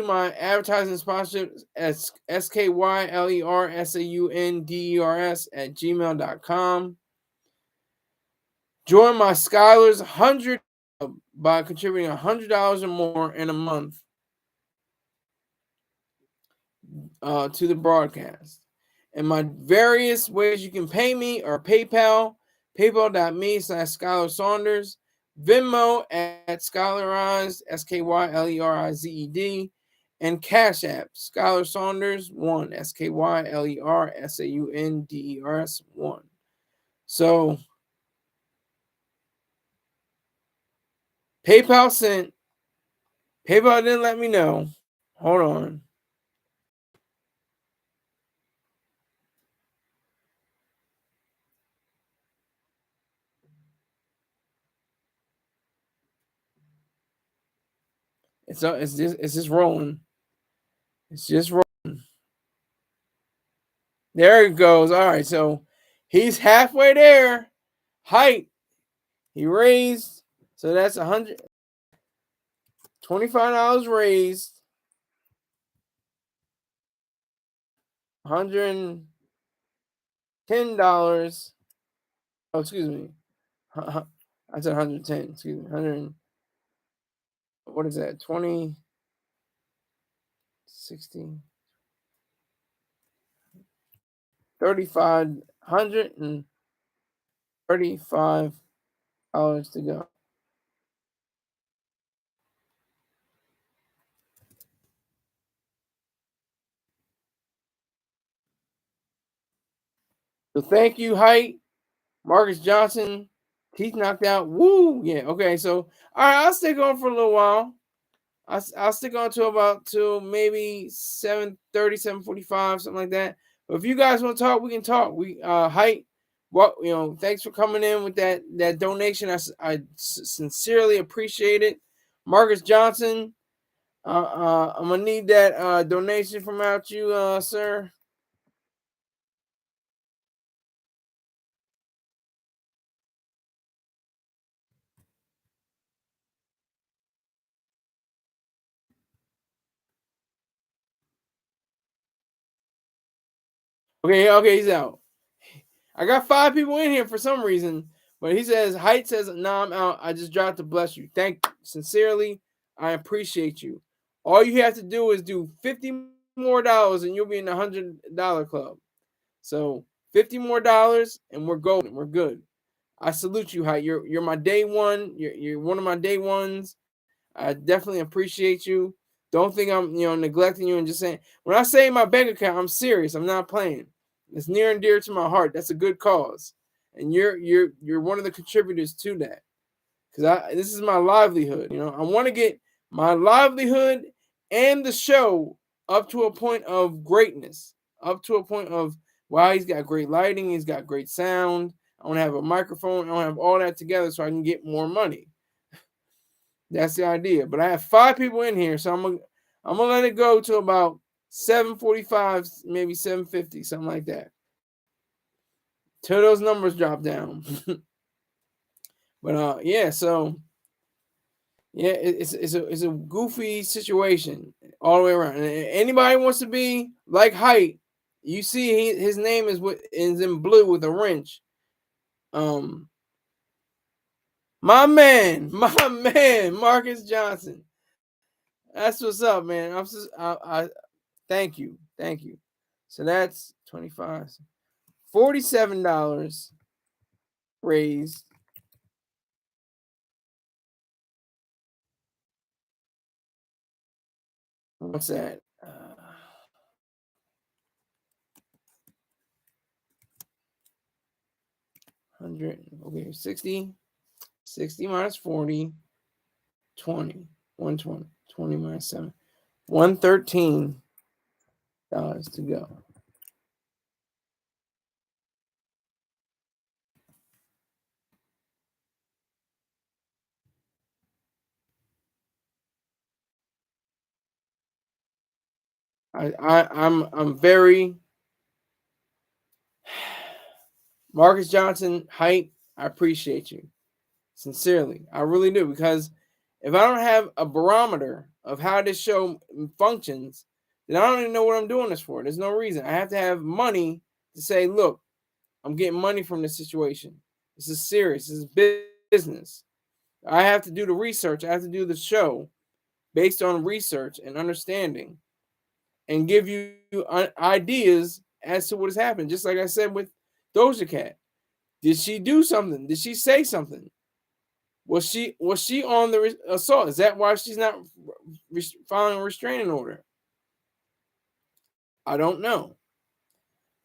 [SPEAKER 1] my advertising sponsorship as SKYLERSAUNDERS@gmail.com. Join my Scholars 100 by contributing $100 or more in a month to the broadcast. And my various ways you can pay me are PayPal, paypal.me/Scholar Venmo at Scholarized, SKYLERIZED, and Cash App, Scholar Saunders 1, SKYLERSAUNDERS 1. So PayPal sent. PayPal didn't let me know. Hold on. It's just rolling. It's just rolling. There it goes. All right, so he's halfway there. Height. He raised. So that's $125 raised. $110. Oh, excuse me. I said 110. Excuse me. 100. What is that? 20, 60, 35, $135 to go. So thank you, Height. Marcus Johnson, teeth knocked out. Woo! Yeah. Okay. So all right, I'll stick on for a little while. I'll stick on till maybe 7:30, 7:45, something like that. But if you guys want to talk, we can talk. We Height. What thanks for coming in with that donation. I sincerely appreciate it. Marcus Johnson, I'm gonna need that donation from out you, sir. Okay, he's out. I got 5 people in here for some reason, but he says Height says, "Nah, I'm out. I just dropped to bless you. Thank you sincerely. I appreciate you. All you have to do is do $50 more, and you'll be in the $100 club. So $50 more, and we're golden. We're good. I salute you, Height. You're my day one. You're one of my day ones. I definitely appreciate you. Don't think I'm neglecting you and just saying, when I say my bank account, I'm serious. I'm not playing. It's near and dear to my heart. That's a good cause, and you're one of the contributors to that. Because this is my livelihood. I want to get my livelihood and the show up to a point of greatness, up to a point of wow, he's got great lighting, he's got great sound. I want to have a microphone. I want to have all that together so I can get more money. That's the idea. But I have 5 people in here, so I'm gonna let it go to about 7:45, maybe 7:50, something like that, till those numbers drop down. But yeah, so yeah, it's a goofy situation all the way around. And anybody wants to be like Height, you see his name is in blue with a wrench. My man, my man, Marcus Johnson. That's what's up, man. I thank you, thank you. So that's 25, $47 raised. What's that? 100. Okay, 60 minus 40, 20, 120, 20 minus 7, $113 to go. I'm very Marcus Johnson Height. I appreciate you sincerely. I really do, because if I don't have a barometer of how this show functions, then I don't even know what I'm doing this for. There's no reason. I have to have money to say, look, I'm getting money from this situation. This is serious. This is business. I have to do the research. I have to do the show based on research and understanding and give you ideas as to what has happened. Just like I said with Doja Cat. Did she do something? Did she say something? Was she on the assault? Is that why she's not filing a restraining order? I don't know.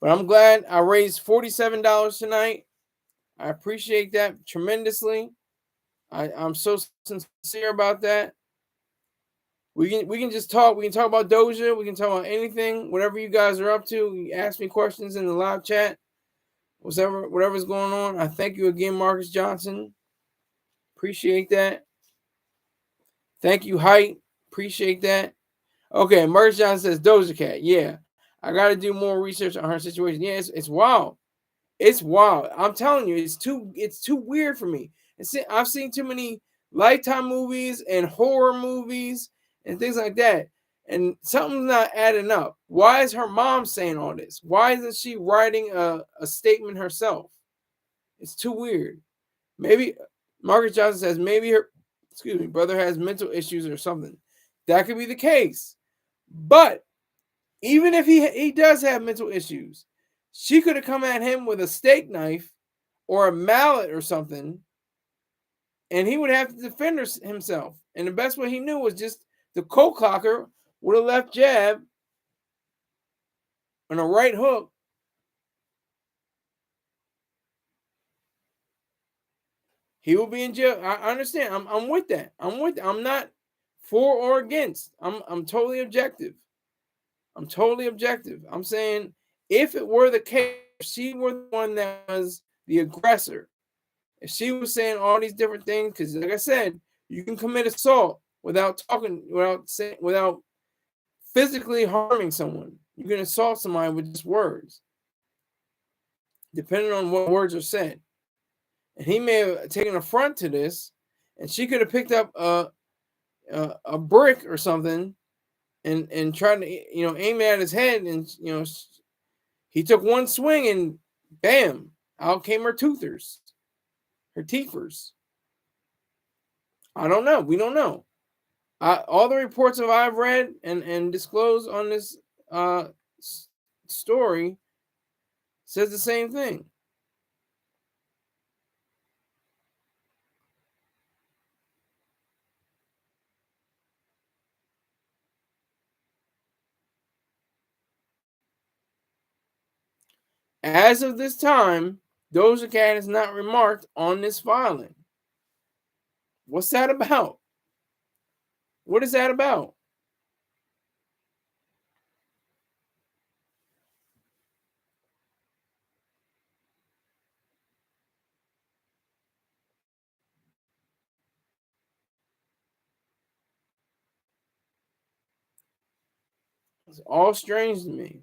[SPEAKER 1] But I'm glad I raised $47 tonight. I appreciate that tremendously. I'm so sincere about that. We can just talk. We can talk about Doja. We can talk about anything, whatever you guys are up to. You ask me questions in the live chat. Whatever's going on. I thank you again, Marcus Johnson. Appreciate that. Thank you, Height. Appreciate that. Okay, Marcus Johnson says Doja Cat. Yeah, I got to do more research on her situation. Yeah, it's wild. It's wild. I'm telling you, it's too weird for me. I've seen too many Lifetime movies and horror movies and things like that, and something's not adding up. Why is her mom saying all this? Why isn't she writing a statement herself? It's too weird. Maybe Margaret Johnson says maybe her brother has mental issues or something. That could be the case. But even if he does have mental issues, she could have come at him with a steak knife or a mallet or something, and he would have to defend himself. And the best way he knew was just the cold clocker with a left jab and a right hook. He will be in jail. I understand. I'm with that. I'm not for or against. I'm totally objective. I'm totally objective. I'm saying if it were the case, if she were the one that was the aggressor, if she was saying all these different things, because like I said, you can commit assault without talking, without physically harming someone. You can assault somebody with just words, depending on what words are said. And he may have taken affront to this, and she could have picked up a brick or something and tried to aim it at his head, and he took one swing and bam, out came her toothers, her teethers. I don't know. We don't know. All the reports that I've read and disclosed on this uh, story says the same thing. As of this time, Doja Cat is not remarked on this filing. What's that about? What is that about? It's all strange to me.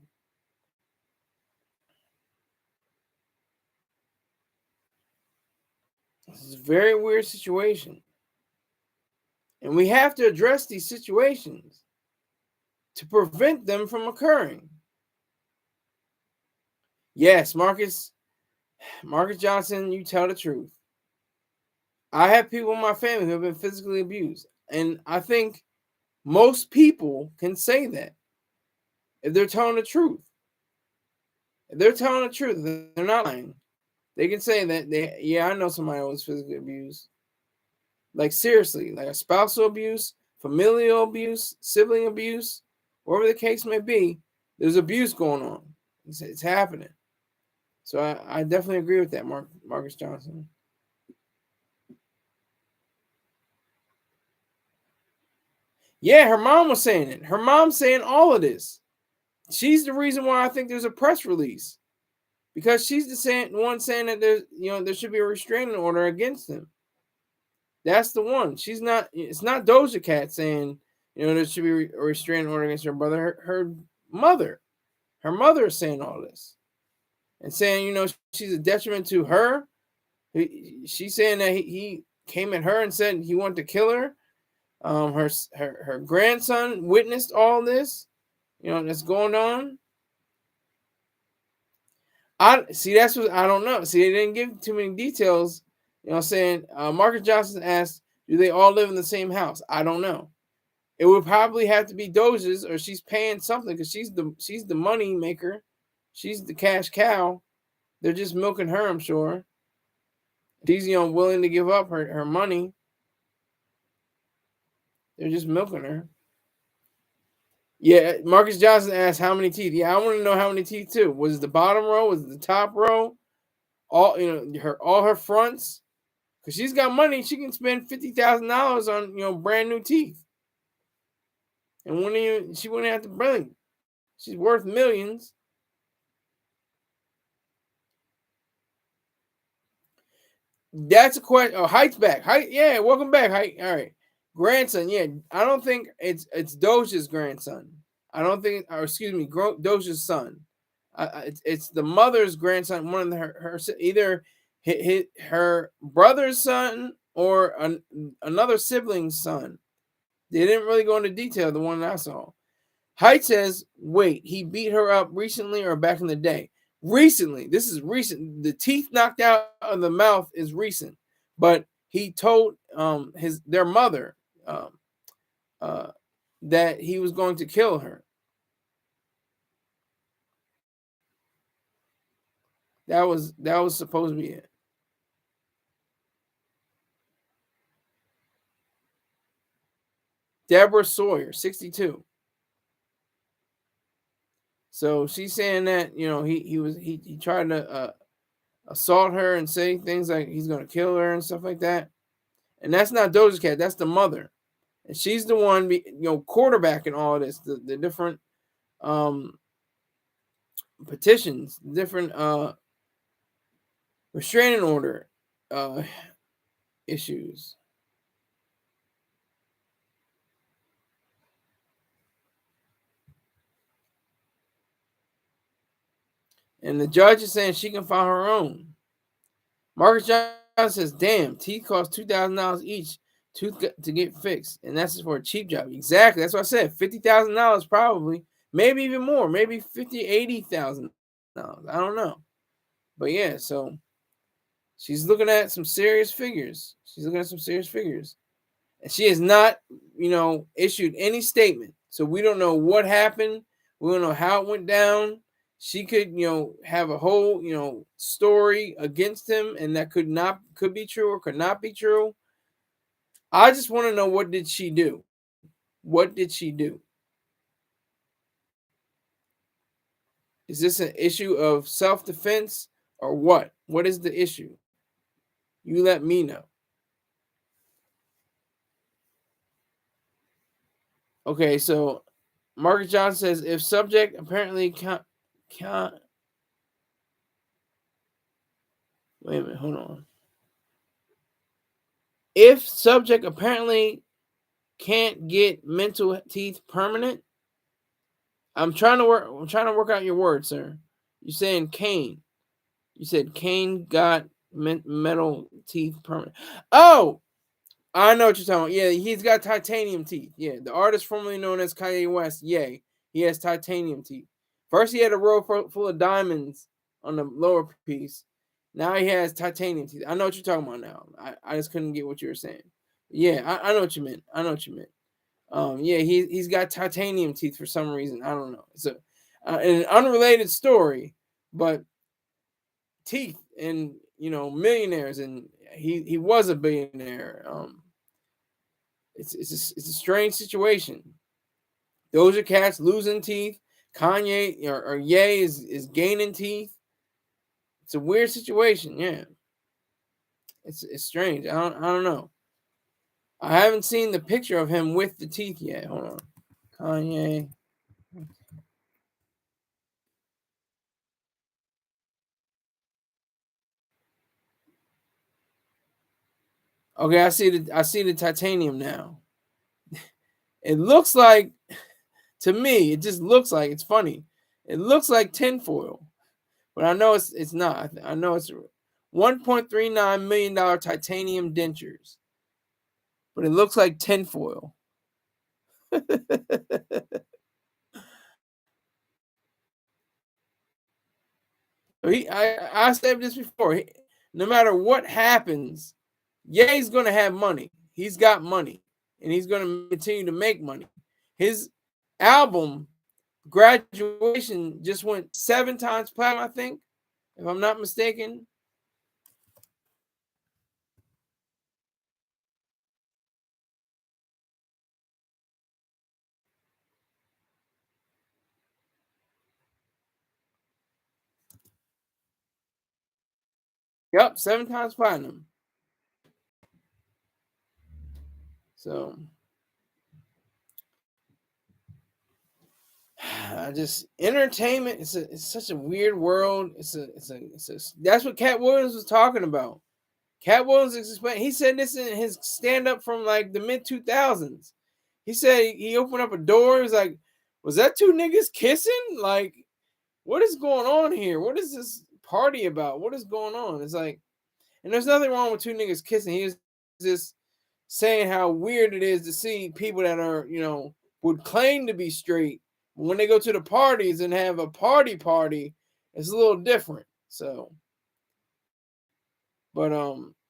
[SPEAKER 1] This is a very weird situation. And we have to address these situations to prevent them from occurring. Yes, Marcus Johnson, you tell the truth. I have people in my family who have been physically abused. And I think most people can say that if they're telling the truth. If they're telling the truth, they're not lying. They can say that I know somebody who was physically abused. Like seriously, like a spousal abuse, familial abuse, sibling abuse, whatever the case may be, there's abuse going on. It's happening. So I definitely agree with that, Marcus Johnson. Yeah, her mom was saying it. Her mom's saying all of this. She's the reason why I think there's a press release, because she's the one saying that there should be a restraining order against him. That's the one. She's not. It's not Doja Cat saying there should be a restraining order against her brother. Her mother, her mother is saying all this and saying she's a detriment to her. She's saying that he came at her and said he wanted to kill her. Her grandson witnessed all this, that's going on. I see. That's what I don't know. See, they didn't give too many details. Saying Marcus Johnson asked, "Do they all live in the same house?" I don't know. It would probably have to be Doja's, or she's paying something because she's the money maker. She's the cash cow. They're just milking her, I'm sure. She's willing to give up her money. They're just milking her. Yeah, Marcus Johnson asked how many teeth. Yeah, I want to know how many teeth too. Was it the bottom row? Was it the top row? All her fronts. Because she's got money, she can spend $50,000 on brand new teeth, and she wouldn't have to blink. She's worth millions. That's a question. Oh, Height's back. Height, yeah, welcome back. Height. All right, grandson. Yeah, I don't think it's Doja's grandson. I don't think, or excuse me, Doja's son. It's the mother's grandson. One of her either her brother's son or another sibling's son. They didn't really go into detail. The one I saw. Height says, "Wait, he beat her up recently or back in the day?" Recently. This is recent. The teeth knocked out of the mouth is recent, but he told their mother um, uh, that he was going to kill her. That was supposed to be it. Deborah Sawyer, 62. So she's saying that he tried to assault her and say things like he's going to kill her and stuff like that. And that's not Doja Cat. That's the mother, and she's the one quarterbacking all of this. The different petitions, different restraining order uh, issues. And the judge is saying she can file her own. Marcus Johnson says, "Damn, teeth cost $2,000 each to get fixed, and that's for a cheap job." Exactly. That's what I said. $50,000 probably, maybe even more, maybe 50, $80,000. I don't know, but yeah. So she's looking at some serious figures. And she has not, issued any statement. So we don't know what happened. We don't know how it went down. She could, have a whole, story against him, and that could be true or could not be true. I just want to know, what did she do? What did she do? Is this an issue of self-defense or what? What is the issue? You let me know. Okay, so Marcus John says, if subject apparently can't wait a minute, hold on. If subject apparently can't get mental teeth permanent, I'm trying to work out your words, sir. You saying Kane? You said Kane got metal teeth permanent. Oh, I know what you're talking about. Yeah, he's got titanium teeth. Yeah, the artist formerly known as Kanye West. Yeah, he has titanium teeth. First, he had a row full of diamonds on the lower piece. Now he has titanium teeth. I know what you're talking about now. I just couldn't get what you were saying. Yeah, I know what you meant. I know what you meant. Yeah, he's got titanium teeth for some reason. I don't know. It's an unrelated story, but teeth and millionaires, and he was a billionaire. It's a strange situation. Doja Cat's losing teeth. Kanye or Ye is gaining teeth. It's a weird situation. Yeah, it's strange. I don't know. I haven't seen the picture of him with the teeth yet. Hold on, Kanye. Okay, I see the titanium now. It looks like, to me, it just looks like, it's funny. It looks like tinfoil, but I know it's not. I know it's $1.39 million titanium dentures, but it looks like tinfoil. I said this before. No matter what happens, Ye's gonna have money. He's got money, and he's gonna continue to make money. His album Graduation just went 7 times platinum, I think, if I'm not mistaken. Yep, 7 times platinum. So I just entertainment. It's such a weird world. That's what Cat Williams was talking about. Cat Williams explained. He said this in his stand up from like the mid 2000s. He said he opened up a door. He was like, "Was that two niggas kissing? Like, what is going on here? What is this party about? What is going on?" It's like, and there's nothing wrong with two niggas kissing. He was just saying how weird it is to see people that are, would claim to be straight. When they go to the parties and have a party, it's a little different. So, but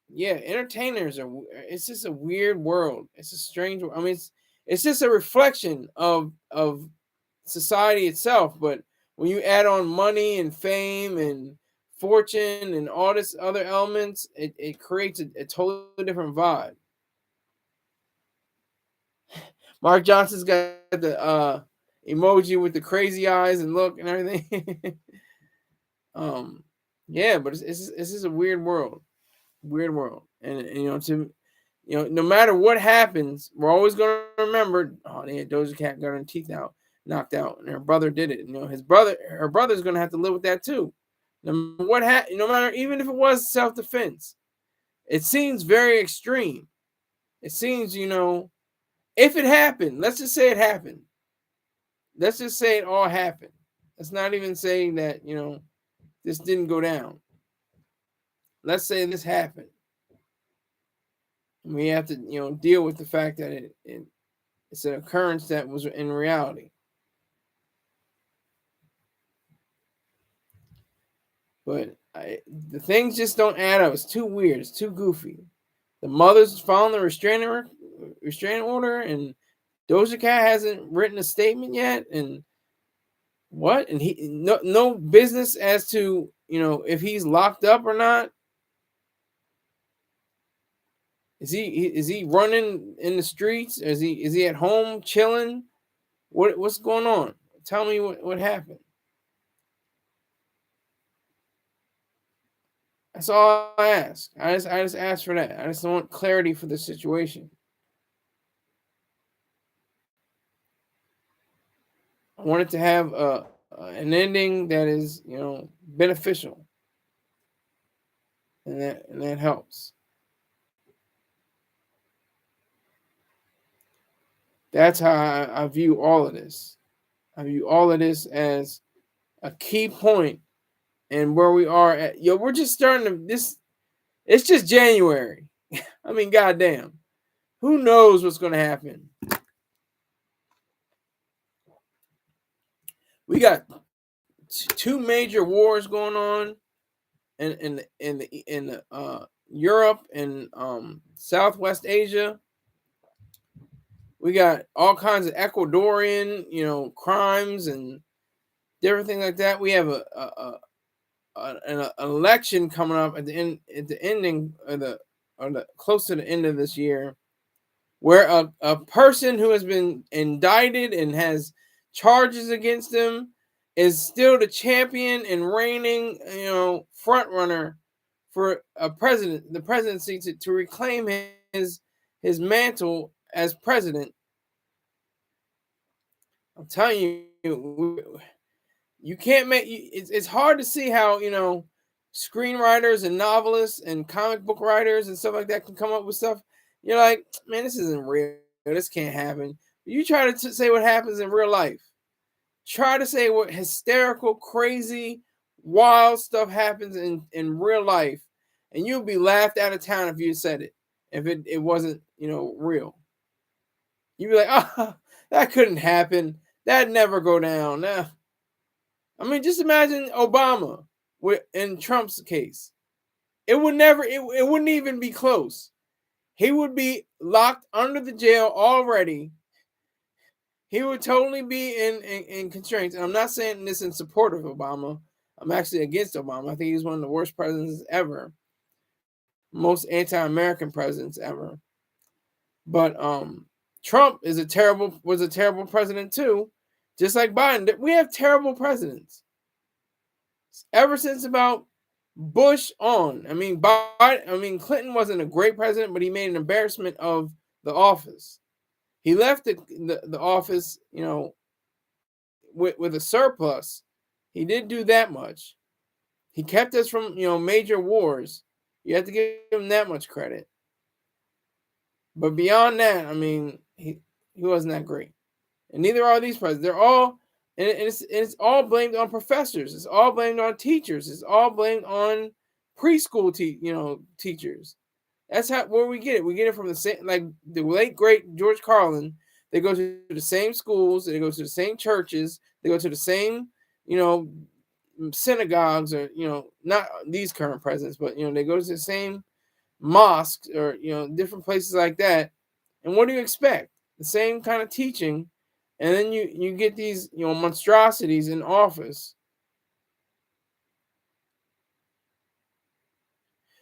[SPEAKER 1] yeah, entertainers are. It's just a weird world. It's a strange. I mean, it's just a reflection of society itself. But when you add on money and fame and fortune and all this other elements, it creates a totally different vibe. Mark Johnson's got the emoji with the crazy eyes and look and everything. um, yeah, but it's just a weird world, and no matter what happens, we're always gonna remember. Oh, yeah, Doja Cat got her teeth out, knocked out, and her brother did it. Her brother's gonna have to live with that too. No matter, even if it was self defense, it seems very extreme. It seems, if it happened, let's just say it happened. Let's just say it all happened. Let's not even say that, this didn't go down. Let's say this happened. And we have to, deal with the fact that it's an occurrence that was in reality. But the things just don't add up. It's too weird. It's too goofy. The mother's following the restraining order, and Doja Cat hasn't written a statement yet. And what? And he no business as to if he's locked up or not. Is he running in the streets? Is he at home chilling? What's going on? Tell me what happened. That's all I ask. I just ask for that. I just want clarity for the situation. I want it to have an ending that is beneficial, and that helps. That's how I view all of this. I view all of this as a key point and where we are at. Yo, we're just starting to this. It's just January. I mean, goddamn. Who knows what's going to happen? We got two major wars going on in Europe and Southwest Asia. We got all kinds of Ecuadorian, crimes and different things like that. We have an election coming up at the end, at the ending of the close to the end of this year, where a person who has been indicted and has charges against him is still the champion and reigning, front runner for the presidency to reclaim his mantle as president. I'm telling you, you can't make it's hard to see how screenwriters and novelists and comic book writers and stuff like that can come up with stuff. You're like, man, this isn't real. This can't happen. You try to say what happens in real life. Try to say what hysterical, crazy, wild stuff happens in real life, and you'll be laughed out of town if you said it. If it wasn't real, you'd be like, oh, that couldn't happen. That'd never go down. Nah. I mean, just imagine Obama in Trump's case. It would never. It wouldn't even be close. He would be locked under the jail already. He would totally be in constraints. And I'm not saying this in support of Obama. I'm actually against Obama. I think he's one of the worst presidents ever. Most anti-American presidents ever. But Trump was a terrible president too. Just like Biden. We have terrible presidents. Ever since about Bush on. I mean, Clinton wasn't a great president, but he made an embarrassment of the office. He left the office, with a surplus. He didn't do that much. He kept us from, major wars. You have to give him that much credit. But beyond that, I mean, he wasn't that great. And neither are these presidents. They're all, and it's all blamed on professors. It's all blamed on teachers. It's all blamed on preschool teachers. That's where we get it. We get it from the same, like the late great George Carlin. They go to the same schools. They go to the same churches. They go to the same, synagogues, or not these current presidents, but they go to the same mosques, or different places like that. And what do you expect? The same kind of teaching, and then you get these monstrosities in office.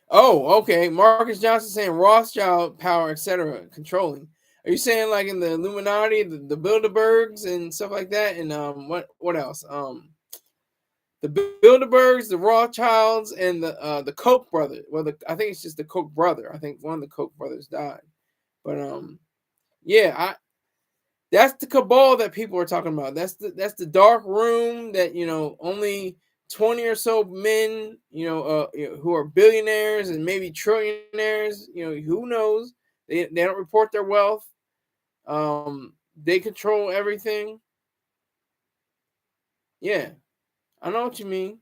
[SPEAKER 1] Oh, okay. Marcus Johnson saying Rothschild power, etc., controlling. Are you saying like in the Illuminati, the Bilderbergs and stuff like that? And what else? The Bilderbergs, the Rothschilds, and the Koch brother. Well, I think it's just the Koch brother. I think one of the Koch brothers died. But yeah, that's the cabal that people are talking about. That's the dark room that only 20 or so men, who are billionaires and maybe trillionaires, who knows? They don't report their wealth. They control everything. Yeah, I know what you mean.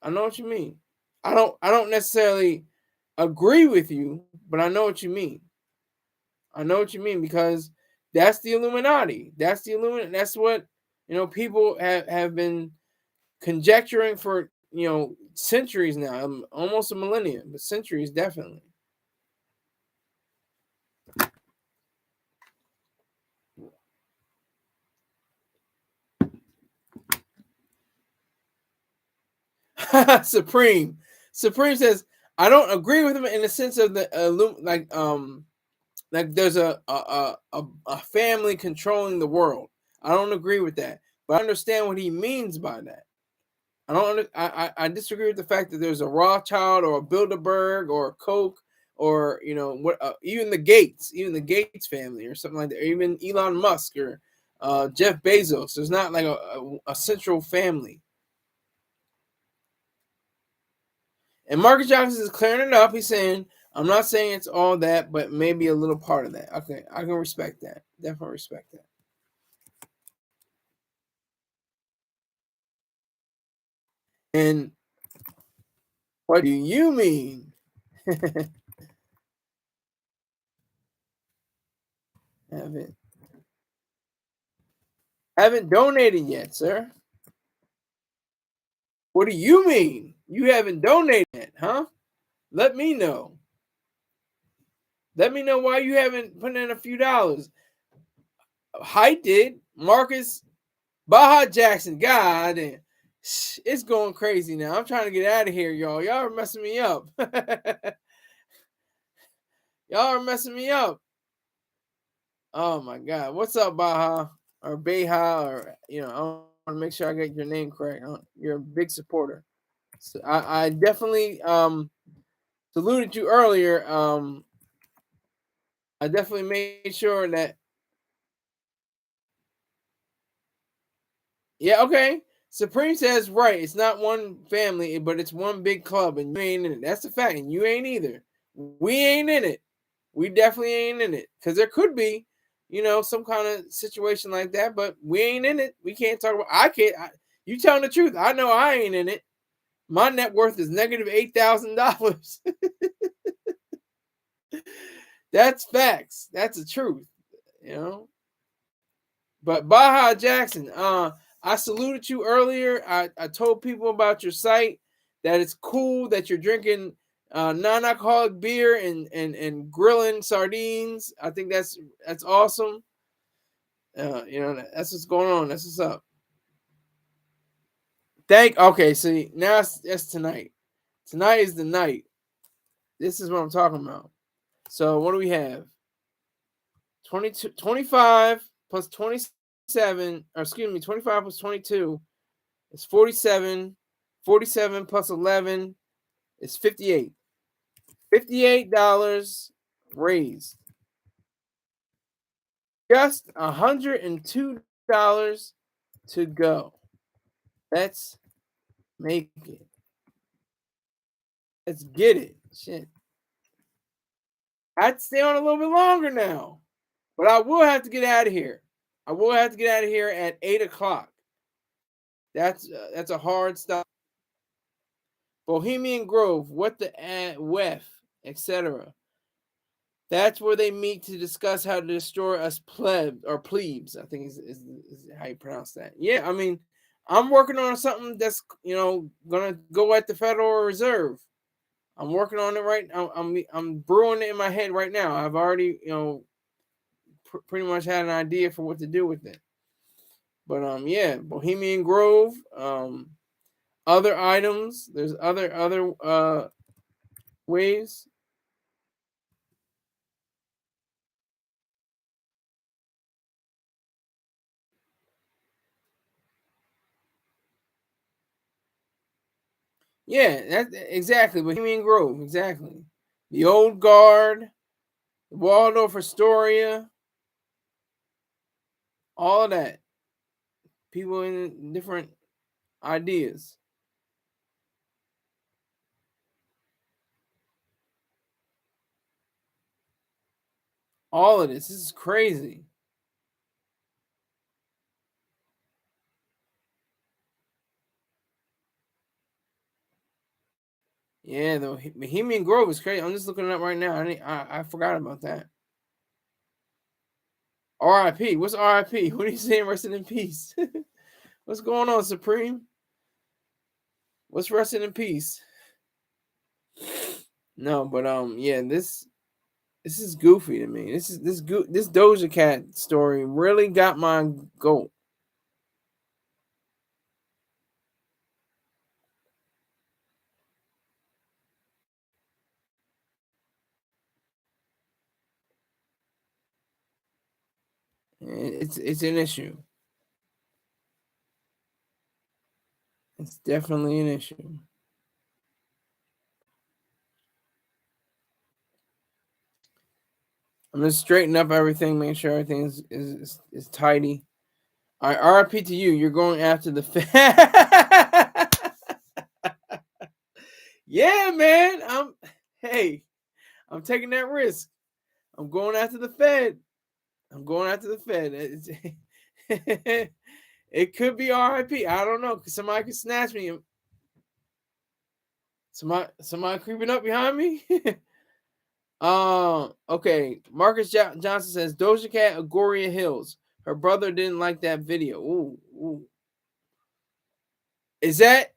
[SPEAKER 1] I know what you mean. I don't necessarily agree with you, but I know what you mean. I know what you mean, because that's the Illuminati. That's the Illuminati. That's what people have been conjecturing for centuries now, almost a millennium, but centuries definitely. Supreme says, I don't agree with him in the sense of the like there's a family controlling the world. I don't agree with that, but I understand what he means by that. I disagree with the fact that there's a Rothschild or a Bilderberg or a Koch, or what, even the Gates family or something like that, or even Elon Musk or Jeff Bezos. There's not like a central family. And Marcus Johnson is clearing it up. He's saying, I'm not saying it's all that, but maybe a little part of that. Okay, I can respect that. Definitely respect that. And what do you mean? haven't haven't donated yet, sir. What do you mean? You haven't donated yet, huh? Let me know. Let me know why you haven't put in a few dollars. Height did. Marcus Baja Jackson. God, it's going crazy now. I'm trying to get out of here, y'all. Y'all are messing me up. Y'all are messing me up. Oh my God. What's up, Baja or Beha or I want to make sure I get your name correct. You're a big supporter. So I definitely saluted you earlier. I definitely made sure that. Yeah, okay. Supreme says right. It's not one family, but it's one big club, and you ain't in it. That's the fact, and you ain't either. We ain't in it. We definitely ain't in it because there could be, some kind of situation like that, but we ain't in it. We can't talk about. I can't. You telling the truth? I know I ain't in it. My net worth is negative $8,000. That's facts. That's the truth. You know. But Baja Jackson, I saluted you earlier. I told people about your site, that it's cool that you're drinking non-alcoholic beer and grilling sardines. I think that's awesome. That's what's going on. That's what's up. Okay, see, now that's tonight. Tonight is the night. This is what I'm talking about. So what do we have? 22, 25 plus 27, or excuse me, 25 plus 22 is 47. 47 plus 11 is 58. $58 raised. Just $102 to go. Let's make it. Let's get it. Shit. I'd stay on a little bit longer now, but I will have to get out of here. I will have to get out of here at 8 o'clock. That's a hard stop. Bohemian Grove, what the WEF, etc. That's where they meet to discuss how to destroy us plebes. I think is how you pronounce that. Yeah, I mean, I'm working on something that's gonna go at the Federal Reserve. I'm working on it right now. I'm brewing it in my head right now. I've already pretty much had an idea for what to do with it. But yeah, Bohemian Grove. Other items. There's other ways. Yeah, that's exactly Bohemian Grove. Exactly. The Old Guard, Waldorf Astoria, all of that. People in different ideas. All of this. This is crazy. Yeah, the Bohemian Grove is crazy. I'm just looking it up right now. I forgot about that. R.I.P. What's R.I.P.? What are you saying? Resting in peace. What's going on, Supreme? What's resting in peace? No, but yeah, this is goofy to me. This Doja Cat story really got my goat. It's an issue. It's definitely an issue. I'm gonna straighten up everything, make sure everything is tidy. All right, RIP to you. You're going after the yeah, man. Hey, I'm taking that risk. I'm going after the Fed. I'm going after the Fed. It could be RIP. I don't know, because somebody could snatch me. Somebody creeping up behind me. Okay. Marcus Johnson says Doja Cat, Agoria Hills. Her brother didn't like that video. Ooh. Is that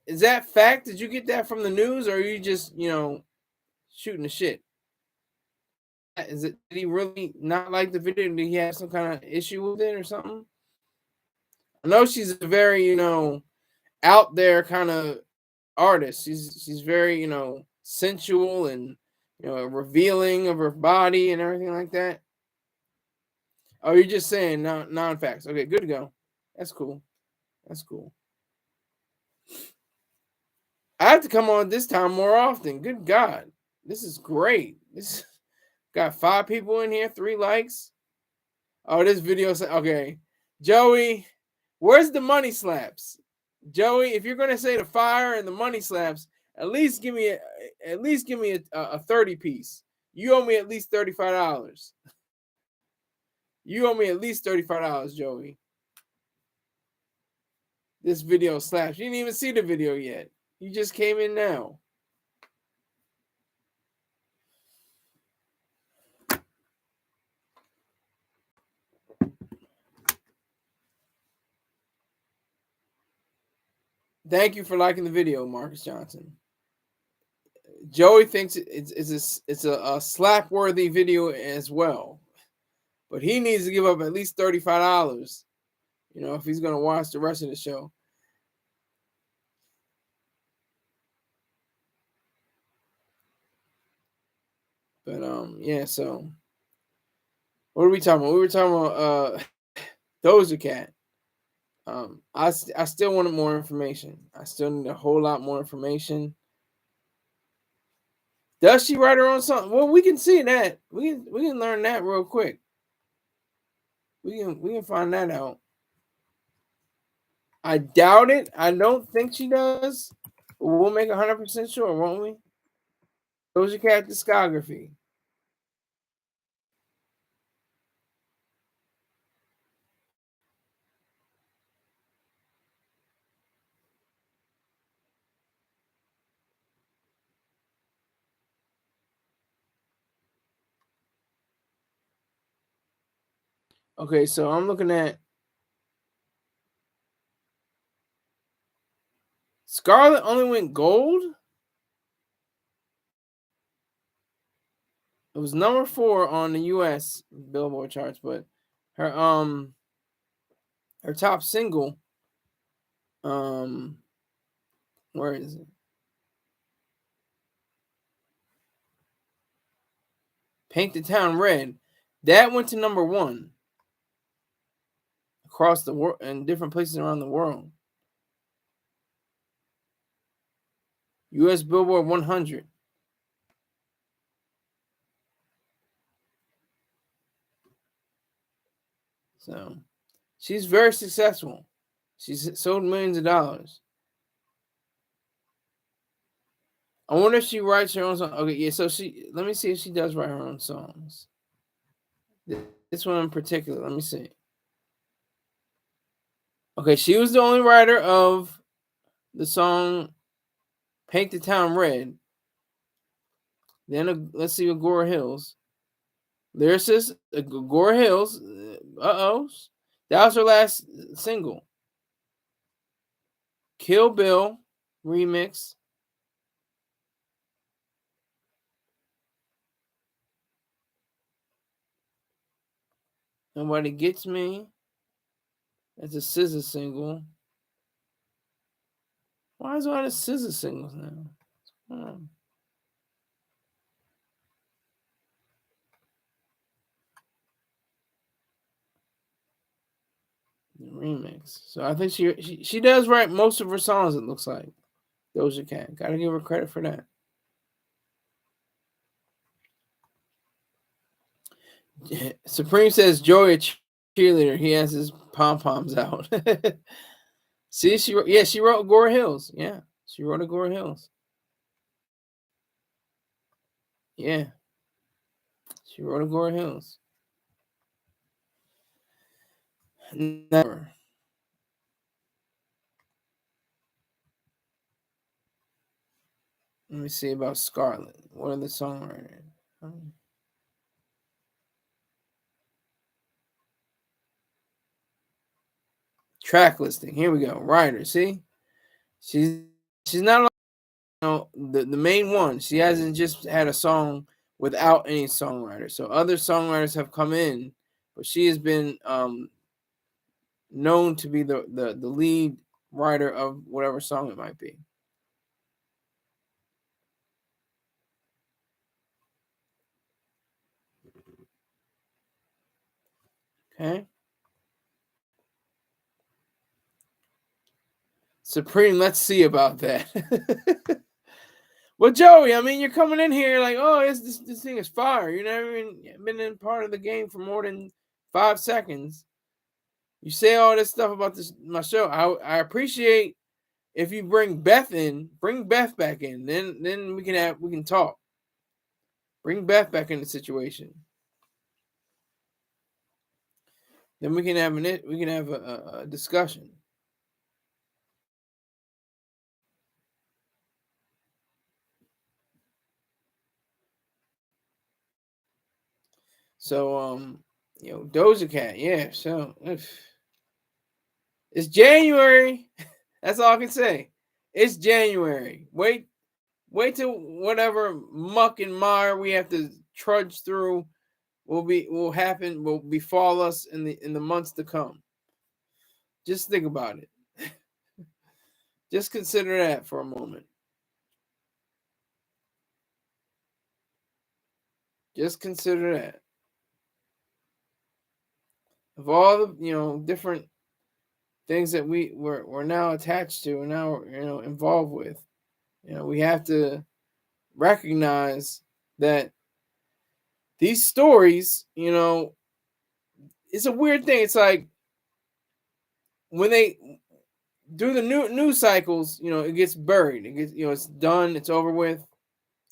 [SPEAKER 1] fact? Did you get that from the news, or are you just shooting the shit? Did he really not like the video? Did he have some kind of issue with it or something? I know she's a very out there kind of artist. She's very sensual and revealing of her body and everything like that. Oh, you're just saying non-facts. Okay, good to go. That's cool. That's cool. I have to come on this time more often. Good God, this is great. This got 5 people in here, 3 likes. Oh, this video. Okay, Joey, where's the money slaps? Joey, if you're gonna say the fire and the money slaps, at least give me a 30 piece. You owe me at least $35. You owe me at least $35, Joey. This video slaps. You didn't even see the video yet. You just came in now. Thank you for liking the video, Marcus Johnson. Joey thinks it's a slap-worthy video as well, but he needs to give up at least $35. If he's gonna watch the rest of the show. But yeah. So what are we talking about? We were talking about Doja Cat. I still wanted more information. I still need a whole lot more information. Does she write her own song? Well, we can see that. We can learn that real quick. We can find that out. I doubt it. I don't think she does. But we'll make 100% sure, won't we? Doja Cat discography. Okay, so I'm looking at Scarlett only went gold. It was number 4 on the U.S. Billboard charts, but her top single, where is it? Paint the Town Red. That went to number 1 across the world in different places around the world. U.S. Billboard 100. So she's very successful. She's sold millions of dollars. I wonder if she writes her own song. Okay, yeah. So let me see if she does write her own songs. This one in particular. Let me see. Okay, she was the only writer of the song "Paint the Town Red." Then let's see, Agora Hills. Lyricist Agora Hills. That was her last single. Kill Bill remix. Nobody Gets Me. That's a SZA single. Why is all the SZA singles now? The remix. So I think she does write most of her songs. It looks like Doja Cat. Gotta give her credit for that. Supreme says Joey a cheerleader. He has his pom poms out. See, she wrote Agora Hills. Yeah, she wrote Agora Hills. Yeah, she wrote Agora Hills. Never. Let me see about Scarlett. What are the songwriters? Track listing. Here we go. Writer. See, she's not like, the main one. She hasn't just had a song without any songwriter. So other songwriters have come in, but she has been known to be the lead writer of whatever song it might be. Okay. Supreme, let's see about that. Well, Joey, I mean, you're coming in here like, oh, this thing is fire. You never even been in part of the game for more than 5 seconds. You say all this stuff about my show. I appreciate if you bring Beth back in. Then we can talk. Bring Beth back in the situation. Then we can have a discussion. So Doja Cat, yeah. So it's January. That's all I can say. It's January. Wait till whatever muck and mire we have to trudge through will befall us in the months to come. Just think about it. Just consider that for a moment. Just consider that. Of all the different things that we're now attached to and now involved with, we have to recognize that these stories, it's a weird thing. It's like when they do the news cycles, it gets buried. It gets, it's done. It's over with.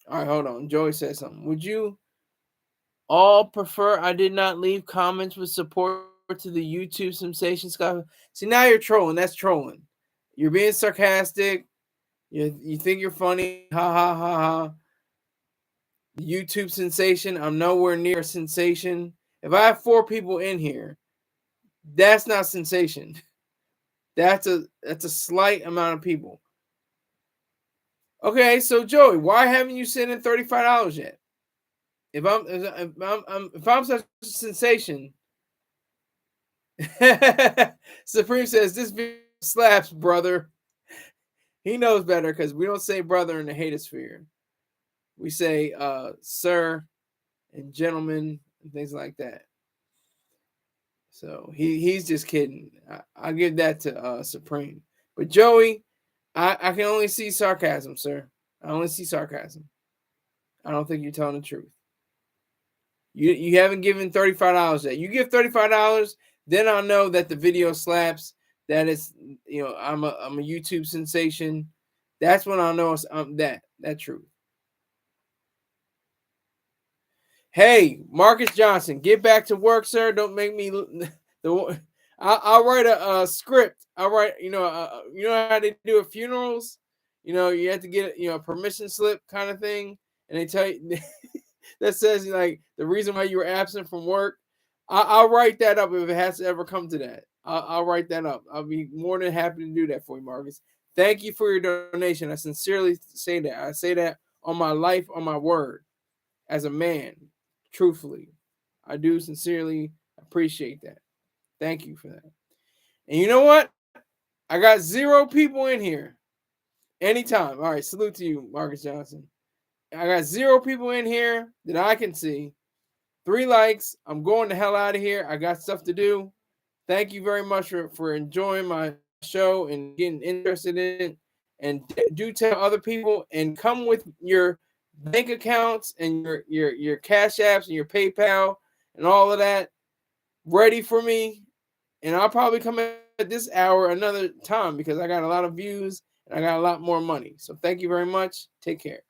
[SPEAKER 1] All right, hold on. Joey said something. Would you all prefer I did not leave comments with support to the YouTube sensation, Scott? See, now you're trolling. That's trolling. You're being sarcastic. You think you're funny. Ha ha ha ha. YouTube sensation. I'm nowhere near a sensation. If I have 4 people in here, that's not sensation. That's a slight amount of people. Okay, so Joey, why haven't you sent in $35 yet? If I'm such a sensation, Supreme says this video slaps, brother. He knows better because we don't say brother in the hatosphere. We say sir and gentlemen and things like that. So he's just kidding. I give that to Supreme. But Joey, I can only see sarcasm, sir. I only see sarcasm. I don't think you're telling the truth. You haven't given $35 yet. You give $35, then I'll know that the video slaps. That is, I'm a YouTube sensation. That's when I'll know it's that truth. Hey, Marcus Johnson, get back to work, sir. Don't make me I'll write a script. I'll write, you know how they do at funerals. You have to get a permission slip kind of thing, and they tell you that says like the reason why you were absent from work. I'll write that up if it has to ever come to that. I'll write that up. I'll be more than happy to do that for you, Marcus. Thank you for your donation. I sincerely say that. I say that on my life, on my word, as a man. Truthfully, I do sincerely appreciate that. Thank you for that. And you know what? I got 0 people in here. Anytime. All right. Salute to you, Marcus Johnson. I got 0 people in here that I can see. 3 likes. I'm going the hell out of here. I got stuff to do. Thank you very much for enjoying my show and getting interested in it. And do tell other people and come with your bank accounts and your Cash Apps and your PayPal and all of that ready for me. And I'll probably come at this hour another time because I got a lot of views and I got a lot more money. So thank you very much. Take care.